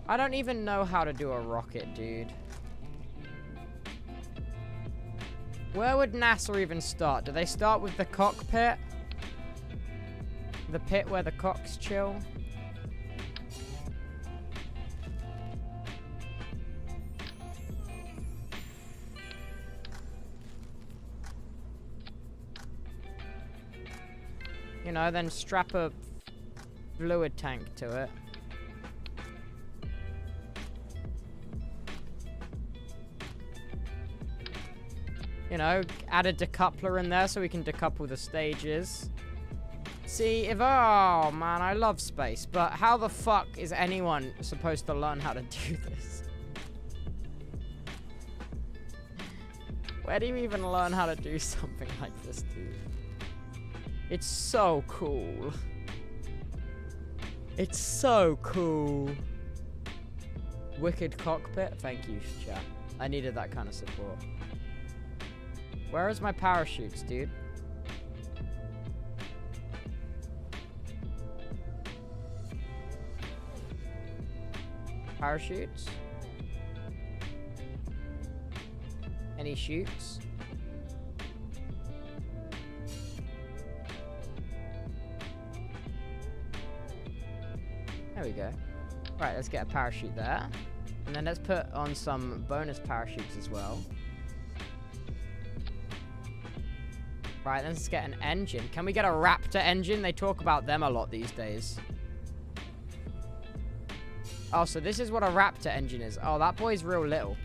I don't even know how to do a rocket, dude. Where would NASA even start? Do they start with the cockpit? The pit where the cocks chill? You know, then strap a fluid tank to it. You know, add a decoupler in there so we can decouple the stages. See, oh man, I love space, but how the fuck is anyone supposed to learn how to do this? Where do you even learn how to do something like this, dude? It's so cool. It's so cool. Wicked cockpit. Thank you, chat. I needed that kind of support. Where is my parachutes, dude? Parachutes? Any chutes? There we go. Right, let's get a parachute there. And then let's put on some bonus parachutes as well. Right, let's get an engine. Can we get a Raptor engine? They talk about them a lot these days. Oh, so this is what a Raptor engine is. Oh, that boy's real little.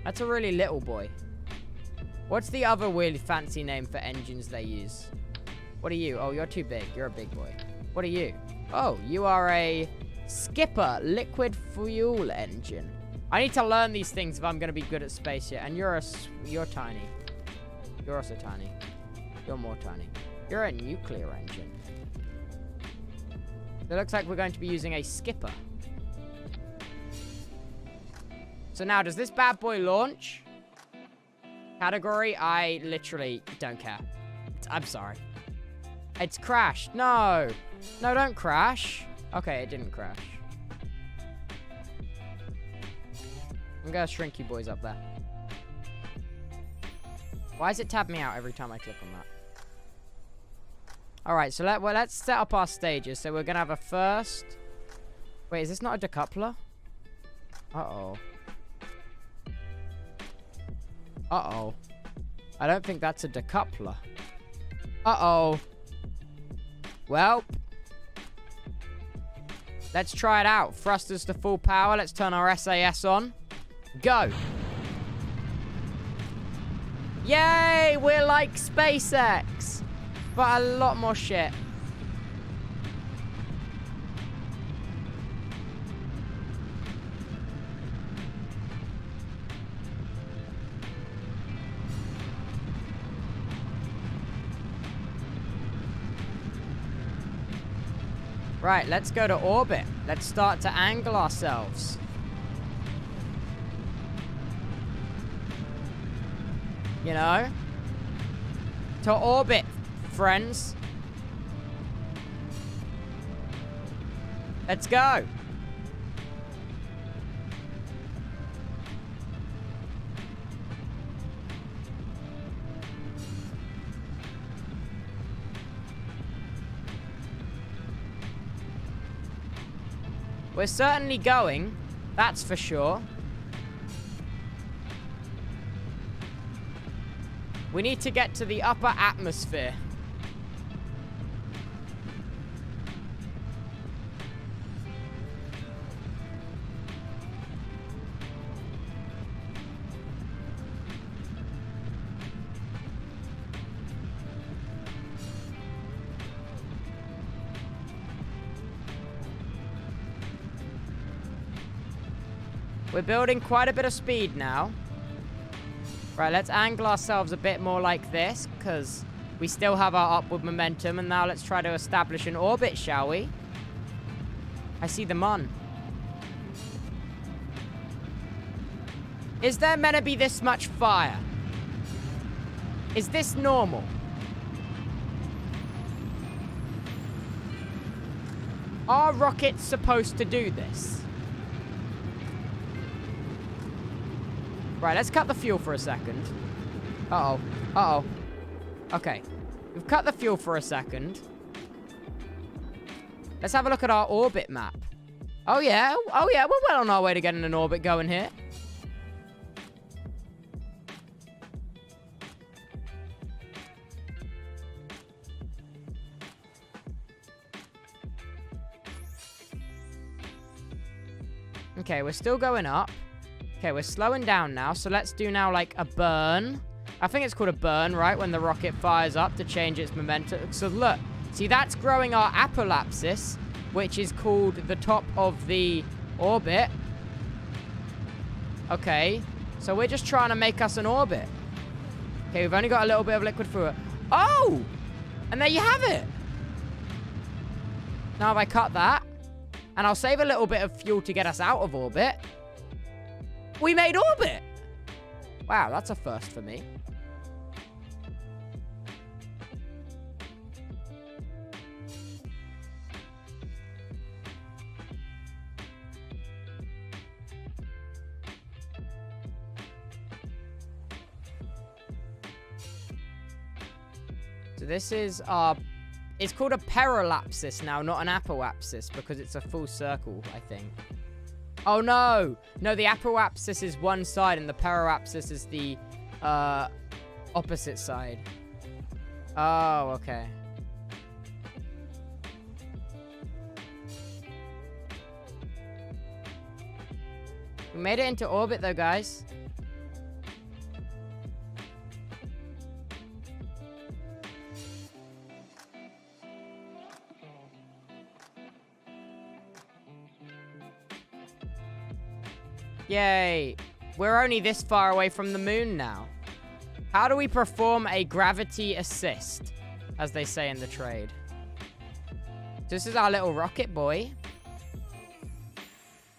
That's a really little boy. What's the other really fancy name for engines they use? What are you? Oh, you're too big. You're a big boy. What are you? Oh, you are a Skipper liquid fuel engine. I need to learn these things if I'm going to be good at space here. And you're tiny. You're also tiny. You're more tiny. You're a nuclear engine. It looks like we're going to be using a Skipper. So now, does this bad boy launch? Category, I literally don't care. I'm sorry. It's crashed. No. No, don't crash. Okay, it didn't crash. I'm gonna shrink you boys up there. Why does it tab me out every time I click on that? Alright, so let's set up our stages. So we're gonna have a first... Wait, is this not a decoupler? Uh-oh. Uh-oh. I don't think that's a decoupler. Uh-oh. Well. Let's try it out. Thrusters to full power. Let's turn our SAS on. Go. Yay! We're like SpaceX. But a lot more shit. Right, let's go to orbit. Let's start to angle ourselves. You know? To orbit, friends. Let's go. We're certainly going, that's for sure. We need to get to the upper atmosphere. We're building quite a bit of speed now. Right, let's angle ourselves a bit more like this, because we still have our upward momentum. And now let's try to establish an orbit, shall we? I see the mun. Is there meant to be this much fire? Is this normal? Are rockets supposed to do this? Right, let's cut the fuel for a second. Uh-oh. Uh-oh. Okay. We've cut the fuel for a second. Let's have a look at our orbit map. Oh, yeah. Oh, yeah. We're well on our way to getting an orbit going here. Okay, we're still going up. Okay, we're slowing down now, so let's do now, like, a burn. I think it's called a burn, right? When the rocket fires up to change its momentum. So, look. See, that's growing our apoapsis, which is called the top of the orbit. Okay. So, we're just trying to make us an orbit. Okay, we've only got a little bit of liquid fluid. Oh! And there you have it. Now, if I cut that, and I'll save a little bit of fuel to get us out of orbit... We made orbit! Wow, that's a first for me. So this is our... It's called a perolapsis now, not an apoapsis, because it's a full circle, I think. Oh, no. No, the apoapsis is one side, and the perolapsis is the opposite side. Oh, okay. We made it into orbit, though, guys. Yay. We're only this far away from the moon now. How do we perform a gravity assist, as they say in the trade? This is our little rocket boy.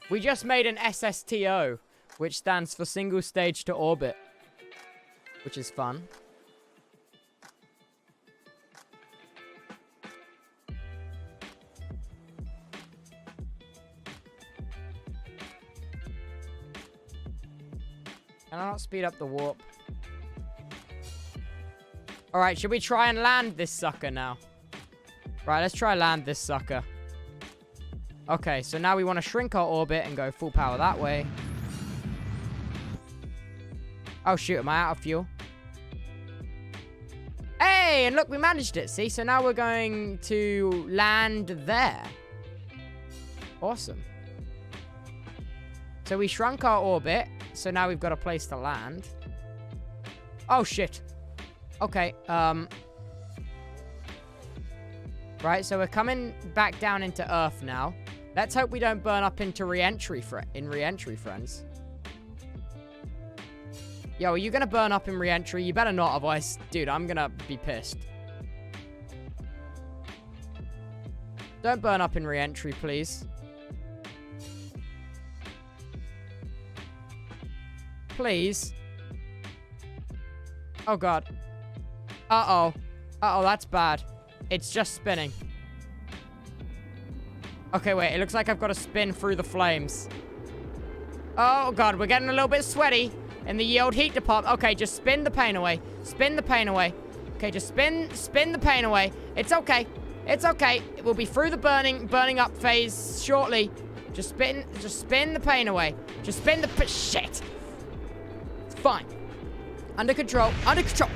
We just made an SSTO. which stands for single stage to orbit, which is fun. Can I not speed up the warp? Alright, should we try and land this sucker now? Right, let's try land this sucker. Okay, so now we want to shrink our orbit and go full power that way. Oh shoot, am I out of fuel? Hey, and look, we managed it, see? So now we're going to land there. Awesome. So we shrunk our orbit, so now we've got a place to land. Oh shit. Okay, right, so we're coming back down into Earth now. Let's hope we don't burn up into re-entry, friends. Yo, are you gonna burn up in re-entry? You better not, otherwise, dude, I'm gonna be pissed. Don't burn up in re-entry, please. Please. Oh, God. Uh-oh. Uh-oh, that's bad. It's just spinning. Okay, wait. It looks like I've got to spin through the flames. Oh, God. We're getting a little bit sweaty in the yield heat department. Okay, just spin the pain away. Spin the pain away. Okay, just spin the pain away. It's okay. It's okay. It will be through the burning up phase shortly. Just spin the pain away. Just spin the shit. It's fine. Under control. Under control.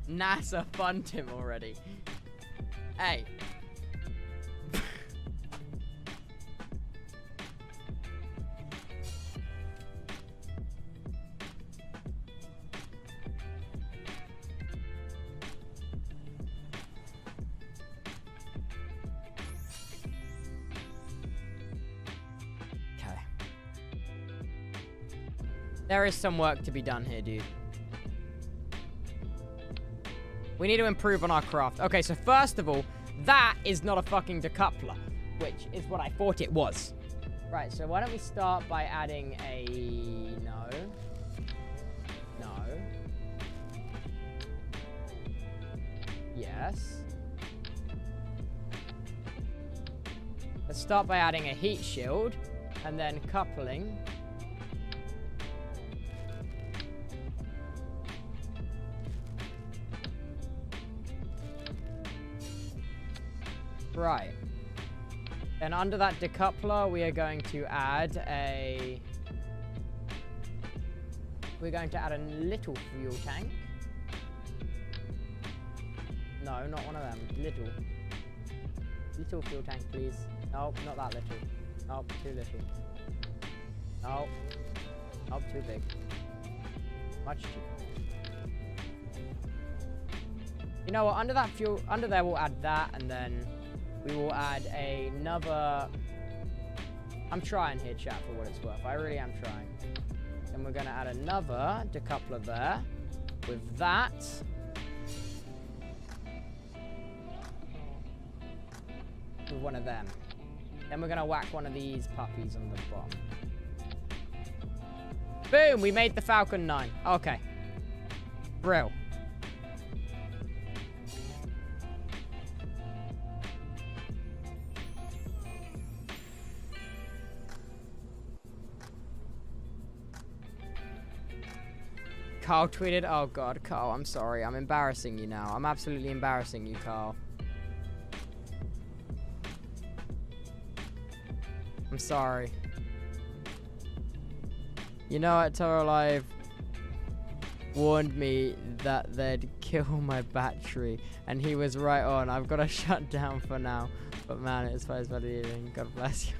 NASA fund him already. Hey. Okay. There is some work to be done here, dude. We need to improve on our craft. Okay, so first of all, that is not a fucking decoupler, which is what I thought it was. Right, so why don't we start by adding a... No. Yes. Let's start by adding a heat shield, and then coupling. Right. Then under that decoupler, we are going to add a... We're going to add a little fuel tank. No, not one of them. Little. Little fuel tank, please. Nope, not that little. Nope, too little. Nope. Nope, too big. Much too big. You know what? Under that fuel... Under there, we'll add that, and then... We will add another... I'm trying here, chat, for what it's worth. I really am trying. Then we're going to add another decoupler there. With that. With one of them. Then we're going to whack one of these puppies on the bottom. Boom! We made the Falcon 9. Okay. Brill. Carl tweeted, oh God, Carl, I'm sorry. I'm embarrassing you now. I'm absolutely embarrassing you, Carl. I'm sorry. You know what, TubboLIVE? warned me that they'd kill my battery, and he was right on. I've got to shut down for now, but man, it's fun eating. God bless you.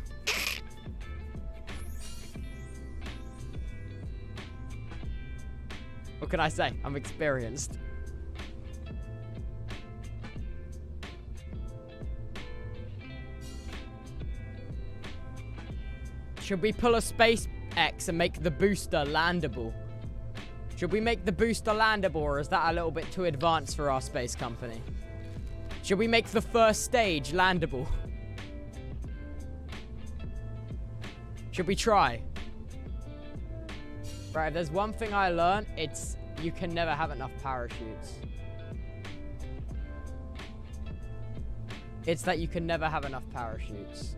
What can I say? I'm experienced. Should we pull a SpaceX and make the booster landable? Should we make the booster landable, or is that a little bit too advanced for our space company? Should we make the first stage landable? Should we try? Right, if there's one thing I learned, it's you can never have enough parachutes. It's that you can never have enough parachutes.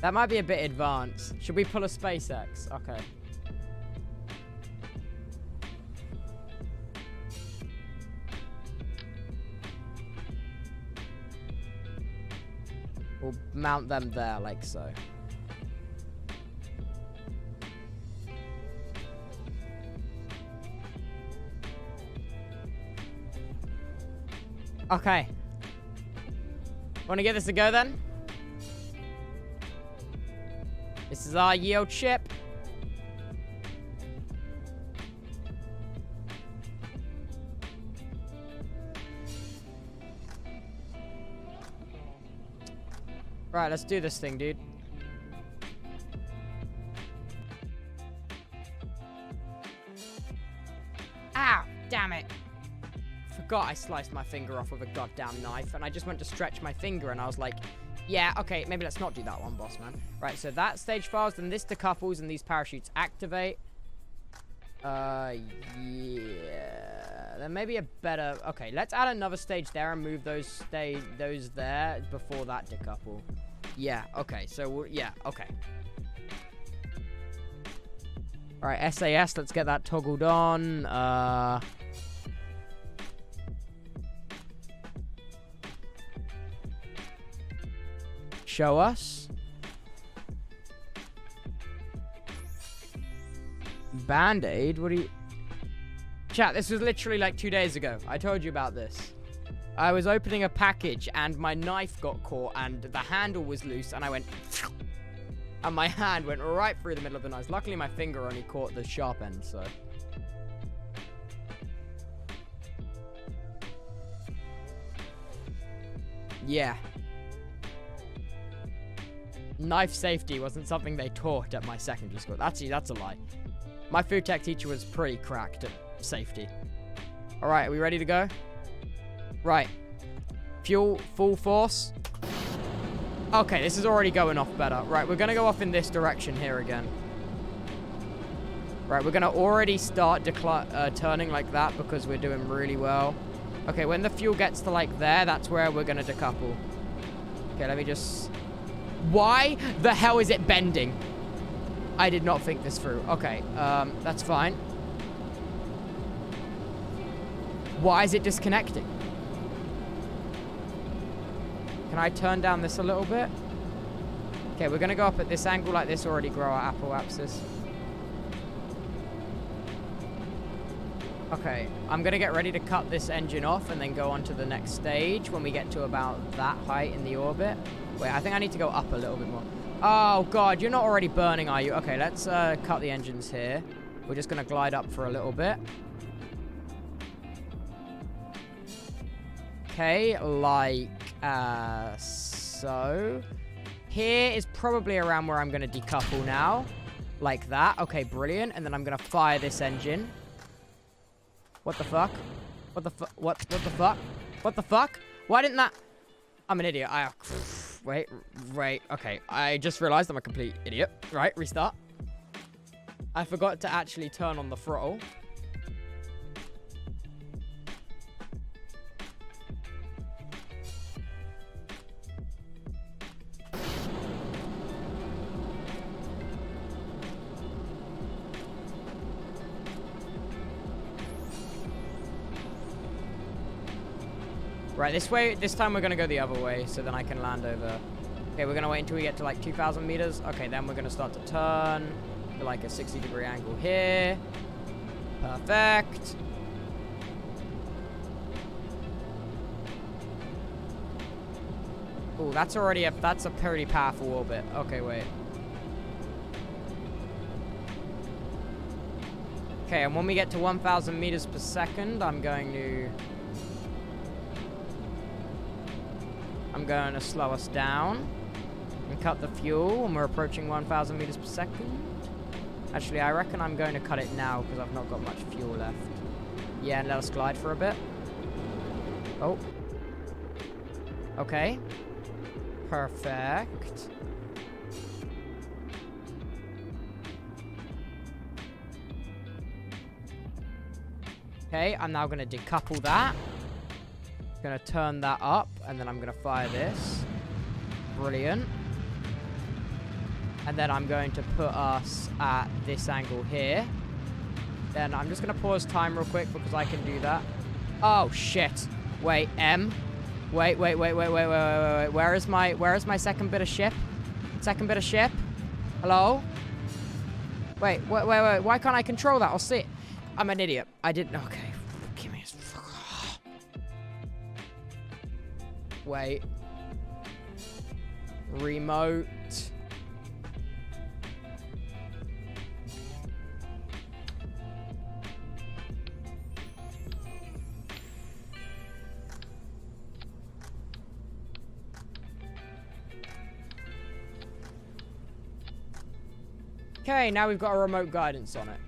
That might be a bit advanced. Should we pull a SpaceX? Okay. We'll mount them there like so. Okay. Want to give this a go then? This is our yield ship. Right, let's do this thing, dude. Ow, damn it. Forgot I sliced my finger off with a goddamn knife, and I just went to stretch my finger, and I was like, yeah, okay, maybe let's not do that one, boss man. Right, so that stage fails, then this decouples, and these parachutes activate. Yeah. Then maybe a better... Okay, let's add another stage there and move those there before that decouple. Yeah, okay, so, yeah, okay. Alright, SAS, let's get that toggled on. Show us. Band-Aid? What do you... Chat, this was literally like 2 days ago. I told you about this. I was opening a package and my knife got caught and the handle was loose and I went... And my hand went right through the middle of the knife. Luckily, my finger only caught the sharp end, so... Yeah. Knife safety wasn't something they taught at my secondary school. Actually, that's a lie. My food tech teacher was pretty cracked at safety. Alright, are we ready to go? Right. Fuel, full force. Okay, this is already going off better. Right, we're going to go off in this direction here again. Right, we're going to already start turning like that because we're doing really well. Okay, when the fuel gets to like there, that's where we're going to decouple. Okay, let me just... Why the hell is it bending? I did not think this through. Okay, that's fine. Why is it disconnecting? Can I turn down this a little bit? Okay, we're going to go up at this angle like this, already grow our apoapsis. Okay, I'm going to get ready to cut this engine off and then go on to the next stage when we get to about that height in the orbit. Wait, I think I need to go up a little bit more. Oh, God, you're not already burning, are you? Okay, let's cut the engines here. We're just going to glide up for a little bit. Okay, like so. Here is probably around where I'm going to decouple now. Like that. Okay, brilliant. And then I'm going to fire this engine. What the fuck? What the fuck? What the fuck? What the fuck? Why didn't that... I'm an idiot. Wait, okay. I just realized I'm a complete idiot. Right, restart. I forgot to actually turn on the throttle. Right, this way, this time we're going to go the other way, so then I can land over. Okay, we're going to wait until we get to like 2,000 meters. Okay, then we're going to start to turn. to like a 60-degree angle here. Perfect. Oh, that's already that's a pretty powerful orbit. Okay, wait. Okay, and when we get to 1,000 meters per second, I'm going to slow us down and cut the fuel when we're approaching 1,000 meters per second. Actually, I reckon I'm going to cut it now because I've not got much fuel left. Yeah, and let us glide for a bit. Oh. Okay. Perfect. Okay, I'm now going to decouple that. Going to turn that up, and then I'm going to fire this. Brilliant. And then I'm going to put us at this angle here. Then I'm just going to pause time real quick because I can do that. Oh, shit. Wait, M. Wait. Where is my second bit of ship? Second bit of ship? Hello? Wait. Why can't I control that? I'll see it. I'm an idiot. I didn't. Okay. Give me a. Wait. Remote. Okay, now we've got a remote guidance on it.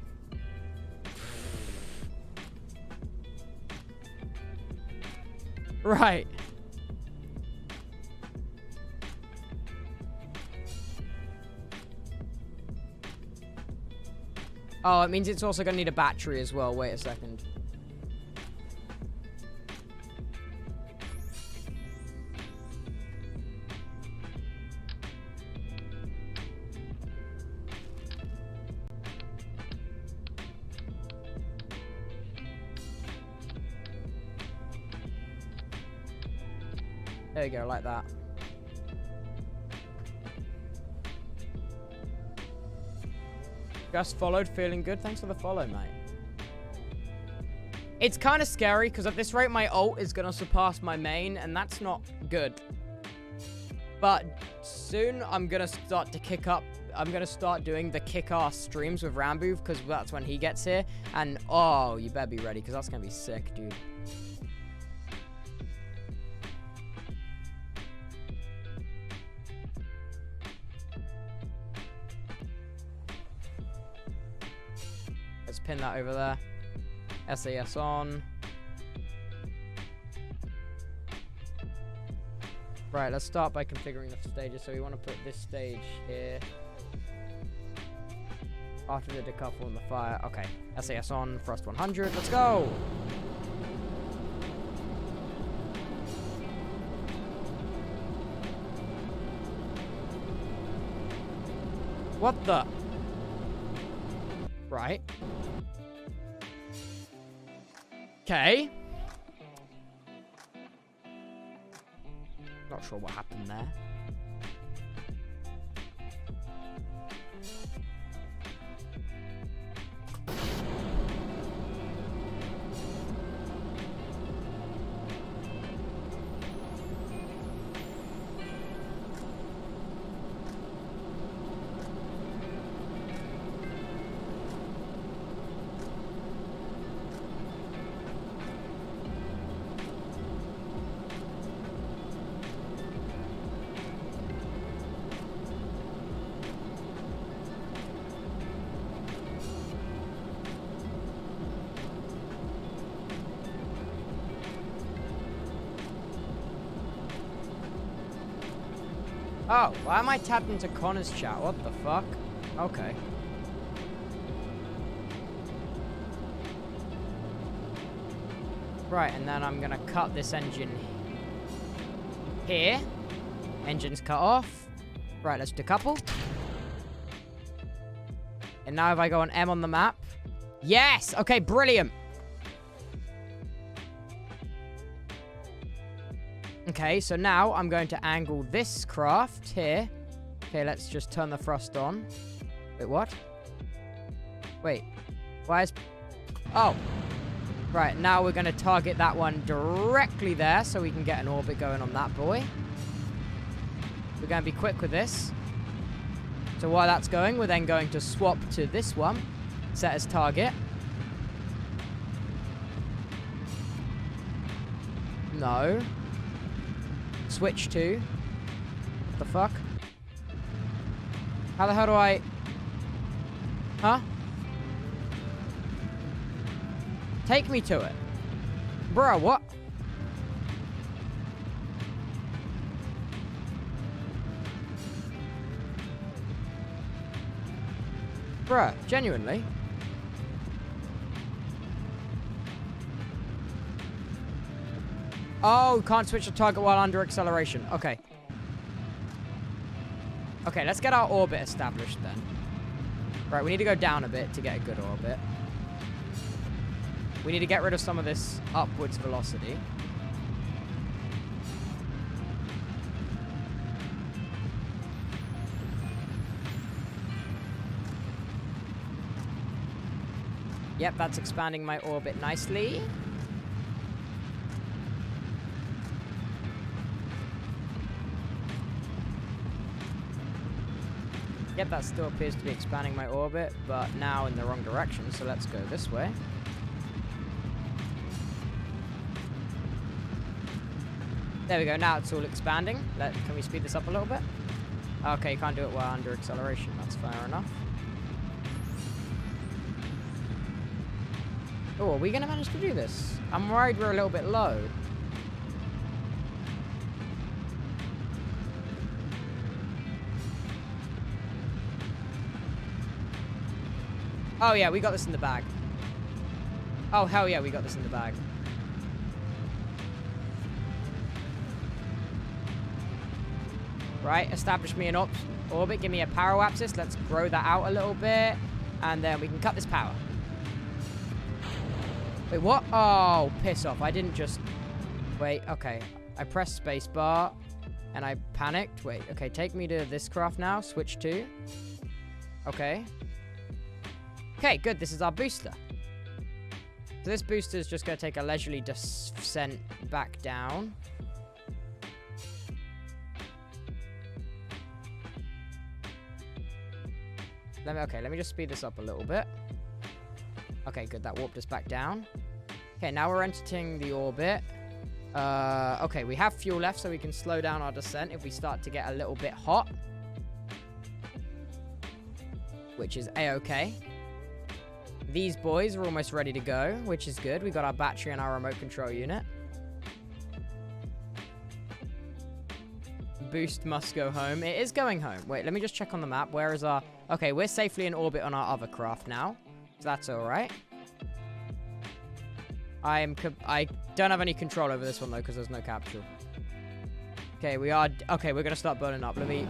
Right. Oh, it means it's also going to need a battery as well. Wait a second. There you go, like that. Just followed, feeling good. Thanks for the follow, mate. It's kind of scary, because at this rate, my ult is going to surpass my main, and that's not good. But soon, I'm going to start to kick up. I'm going to start doing the kick-ass streams with Rambo, because that's when he gets here. And, oh, you better be ready, because that's going to be sick, dude. Let's pin that over there. SAS on. Right, let's start by configuring the stages. So we want to put this stage here. After the decouple and the fire. Okay, SAS on, thrust 100. Let's go! What the? Right. Okay. Not sure what happened there. Oh, why am I tapped into Connor's chat? What the fuck? Okay. Right, and then I'm gonna cut this engine here. Engine's cut off. Right, let's decouple. And now if I go on M on the map. Yes! Okay, brilliant. Okay, so now I'm going to angle this craft here. Okay, let's just turn the thrust on. Wait, what? Wait. Why is... Oh. Right, now we're going to target that one directly there so we can get an orbit going on that boy. We're going to be quick with this. So while that's going, we're then going to swap to this one. Set as target. No. Switch to. What the fuck? How the hell do I... Huh? Take me to it. Bro, what? Bruh, genuinely? Oh, can't switch the target while under acceleration. Okay. Okay, let's get our orbit established then. Right, we need to go down a bit to get a good orbit. We need to get rid of some of this upwards velocity. Yep, that's expanding my orbit nicely. Yep, that still appears to be expanding my orbit, but now in the wrong direction, so let's go this way. There we go, now it's all expanding. Can we speed this up a little bit? Okay, you can't do it while under acceleration, that's fair enough. Oh, are we going to manage to do this? I'm worried we're a little bit low. Oh yeah, we got this in the bag. Oh hell yeah, we got this in the bag. Right, establish me an orbit, give me a power axis. Let's grow that out a little bit. And then we can cut this power. Wait, what? Oh, piss off. I didn't just... Wait, okay. I pressed spacebar and I panicked. Wait, okay, take me to this craft now. Switch to. Okay. Okay, good. This is our booster. So this booster is just going to take a leisurely descent back down. Let me just speed this up a little bit. Okay, good. That warped us back down. Okay, now we're entering the orbit. Okay, we have fuel left, so we can slow down our descent if we start to get a little bit hot. Which is A-okay. These boys are almost ready to go, which is good. We got our battery and our remote control unit. Boost must go home. It is going home. Wait, let me just check on the map. Where is our... Okay, we're safely in orbit on our other craft now. So that's alright. I don't have any control over this one, though, because there's no capsule. Okay, we are... Okay, we're going to start burning up. Let me...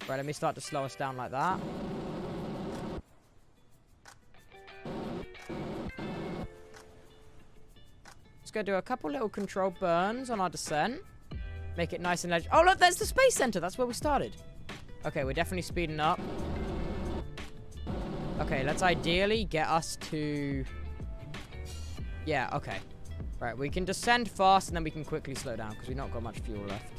Right, let me start to slow us down like that. Let's go do a couple little control burns on our descent. Make it nice and legendary. Oh, look, there's the space center. That's where we started. Okay, we're definitely speeding up. Okay, let's ideally get us to... Yeah, okay. Right, we can descend fast and then we can quickly slow down because we've not got much fuel left.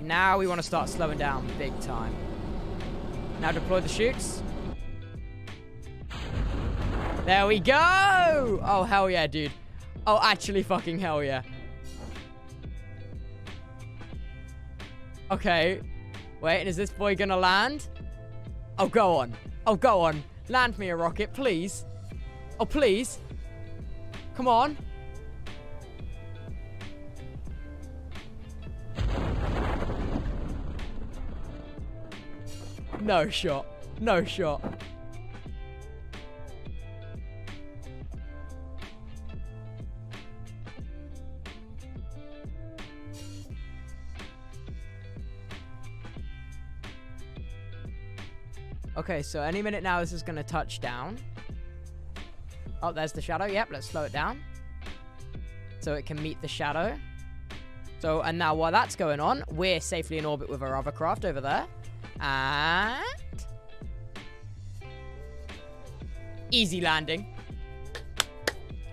Now we want to start slowing down big time. Now deploy the chutes. There we go! Oh, hell yeah, dude. Oh, actually fucking hell yeah. Okay. Wait, is this boy gonna land? Oh, go on. Oh, go on. Land me a rocket, please. Oh, please. Come on. No shot. No shot. Okay, so any minute now this is going to touch down. Oh, there's the shadow. Yep, let's slow it down. So it can meet the shadow. So, and now while that's going on, we're safely in orbit with our other craft over there. And... easy landing.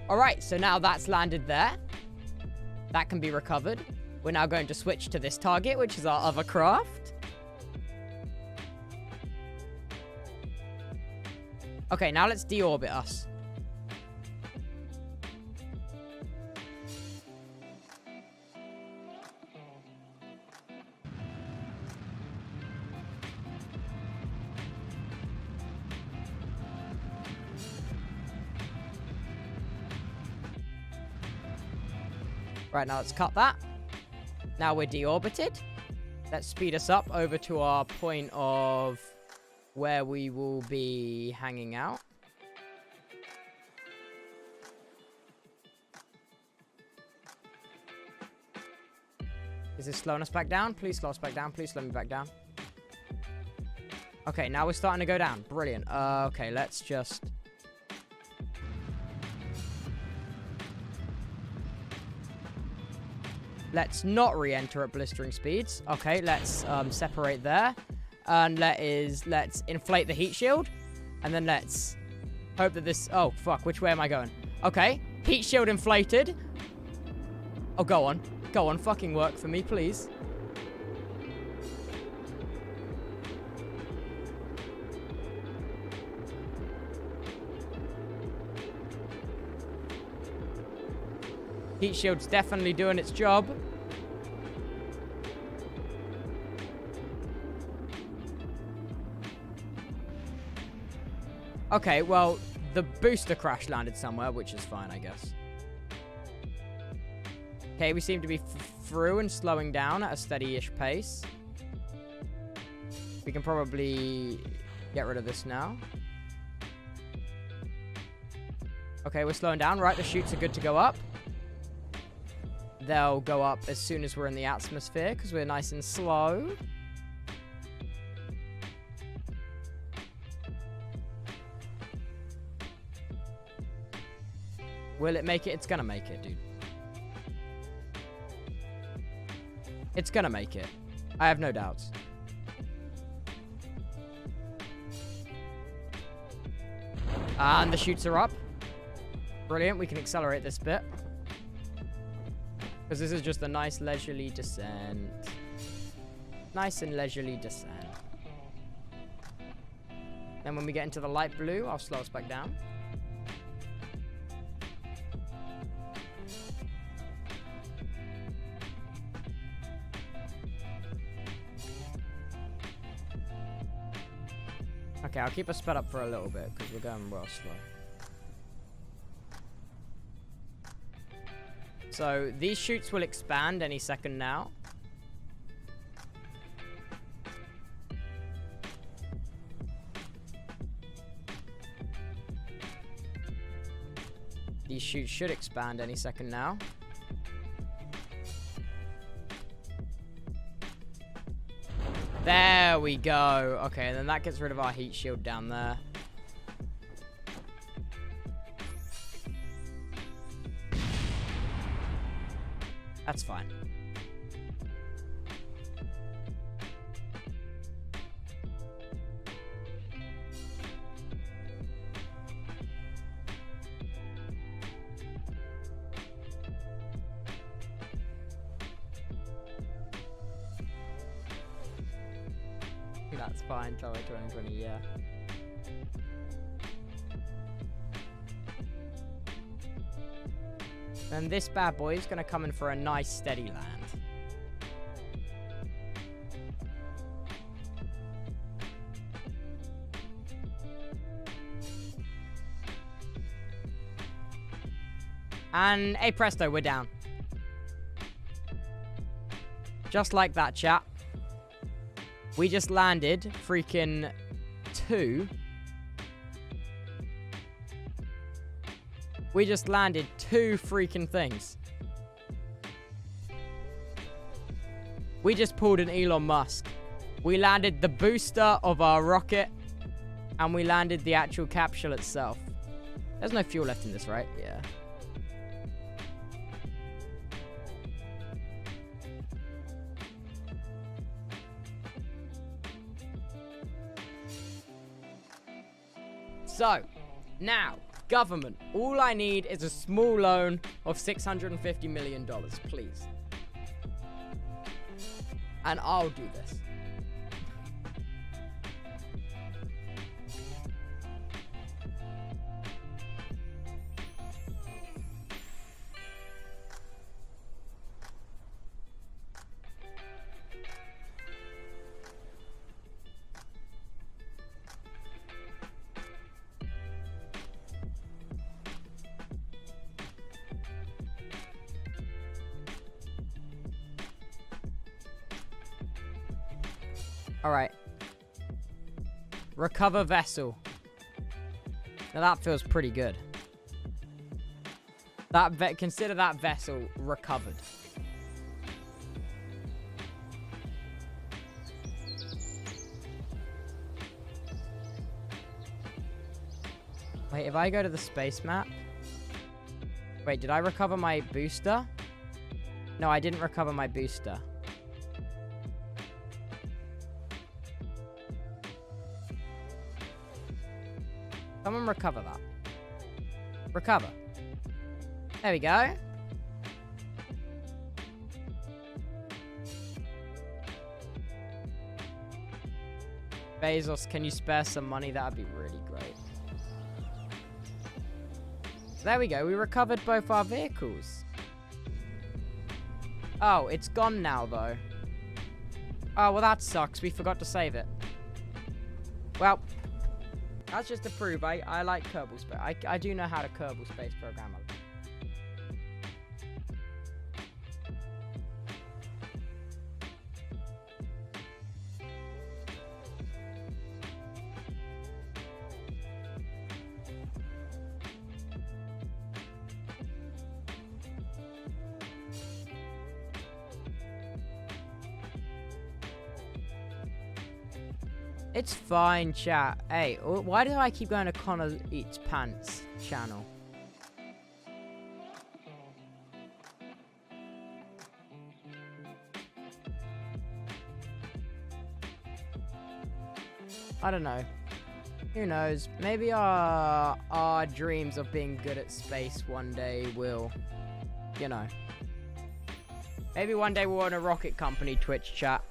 Alright, so now that's landed there. That can be recovered. We're now going to switch to this target, which is our other craft. Okay, now let's deorbit us. Right, now let's cut that. Now we're deorbited. Let's speed us up over to our point of where we will be hanging out. Is this slowing us back down? Please slow us back down. Please slow me back down. Okay, now we're starting to go down. Brilliant. Okay, let's just... let's not re-enter at blistering speeds. Okay, let's separate there. And let's inflate the heat shield. And then let's hope that this... oh, fuck. Which way am I going? Okay. Heat shield inflated. Oh, go on. Go on. Fucking work for me, please. Heat shield's definitely doing its job. Okay, well, the booster crash landed somewhere, which is fine, I guess. Okay, we seem to be through and slowing down at a steady-ish pace. We can probably get rid of this now. Okay, we're slowing down. Right, the chutes are good to go up. They'll go up as soon as we're in the atmosphere, because we're nice and slow. Will it make it? It's gonna make it, dude. It's gonna make it. I have no doubts. And the chutes are up. Brilliant, we can accelerate this bit. Because this is just a nice leisurely descent. Nice and leisurely descent. Then when we get into the light blue, I'll slow us back down. Okay, I'll keep us sped up for a little bit because we're going real slow. So these chutes will expand any second now. These chutes should expand any second now. There we go. Okay, then that gets rid of our heat shield down there. That's fine. That's fine, Tower 2020, yeah. And this bad boy is going to come in for a nice steady land. And hey presto, we're down. Just like that, chat. We just landed freaking 2. We just landed 2 freaking things. We just pulled an Elon Musk. We landed the booster of our rocket, and we landed the actual capsule itself. There's no fuel left in this, right? Yeah. So, now, government. All I need is a small loan of $650 million, please. And I'll do this. Alright. Recover vessel. Now that feels pretty good. Consider that vessel recovered. Wait, if I go to the space map... Wait, did I recover my booster? No, I didn't recover my booster. Someone recover that. Recover. There we go. Bezos, can you spare some money? That would be really great. There we go. We recovered both our vehicles. Oh, it's gone now, though. Oh, well, that sucks. We forgot to save it. Well... That's just to prove I like Kerbal Space. I do know how to Kerbal Space program. It's fine, chat. Hey, why do I keep going to Connor Eats Pants channel? I don't know. Who knows? Maybe our dreams of being good at space one day will, you know. Maybe one day we'll own a rocket company, Twitch chat.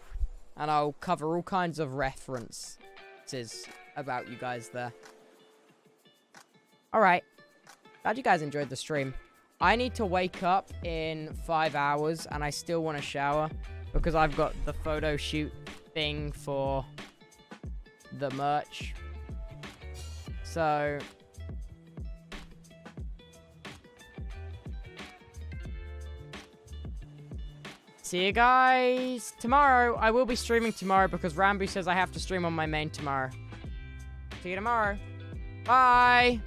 And I'll cover all kinds of references about you guys there. Alright. Glad you guys enjoyed the stream. I need to wake up in 5 hours and I still want to shower because I've got the photo shoot thing for the merch. So... see you guys tomorrow. I will be streaming tomorrow because Rambo says I have to stream on my main tomorrow. See you tomorrow. Bye.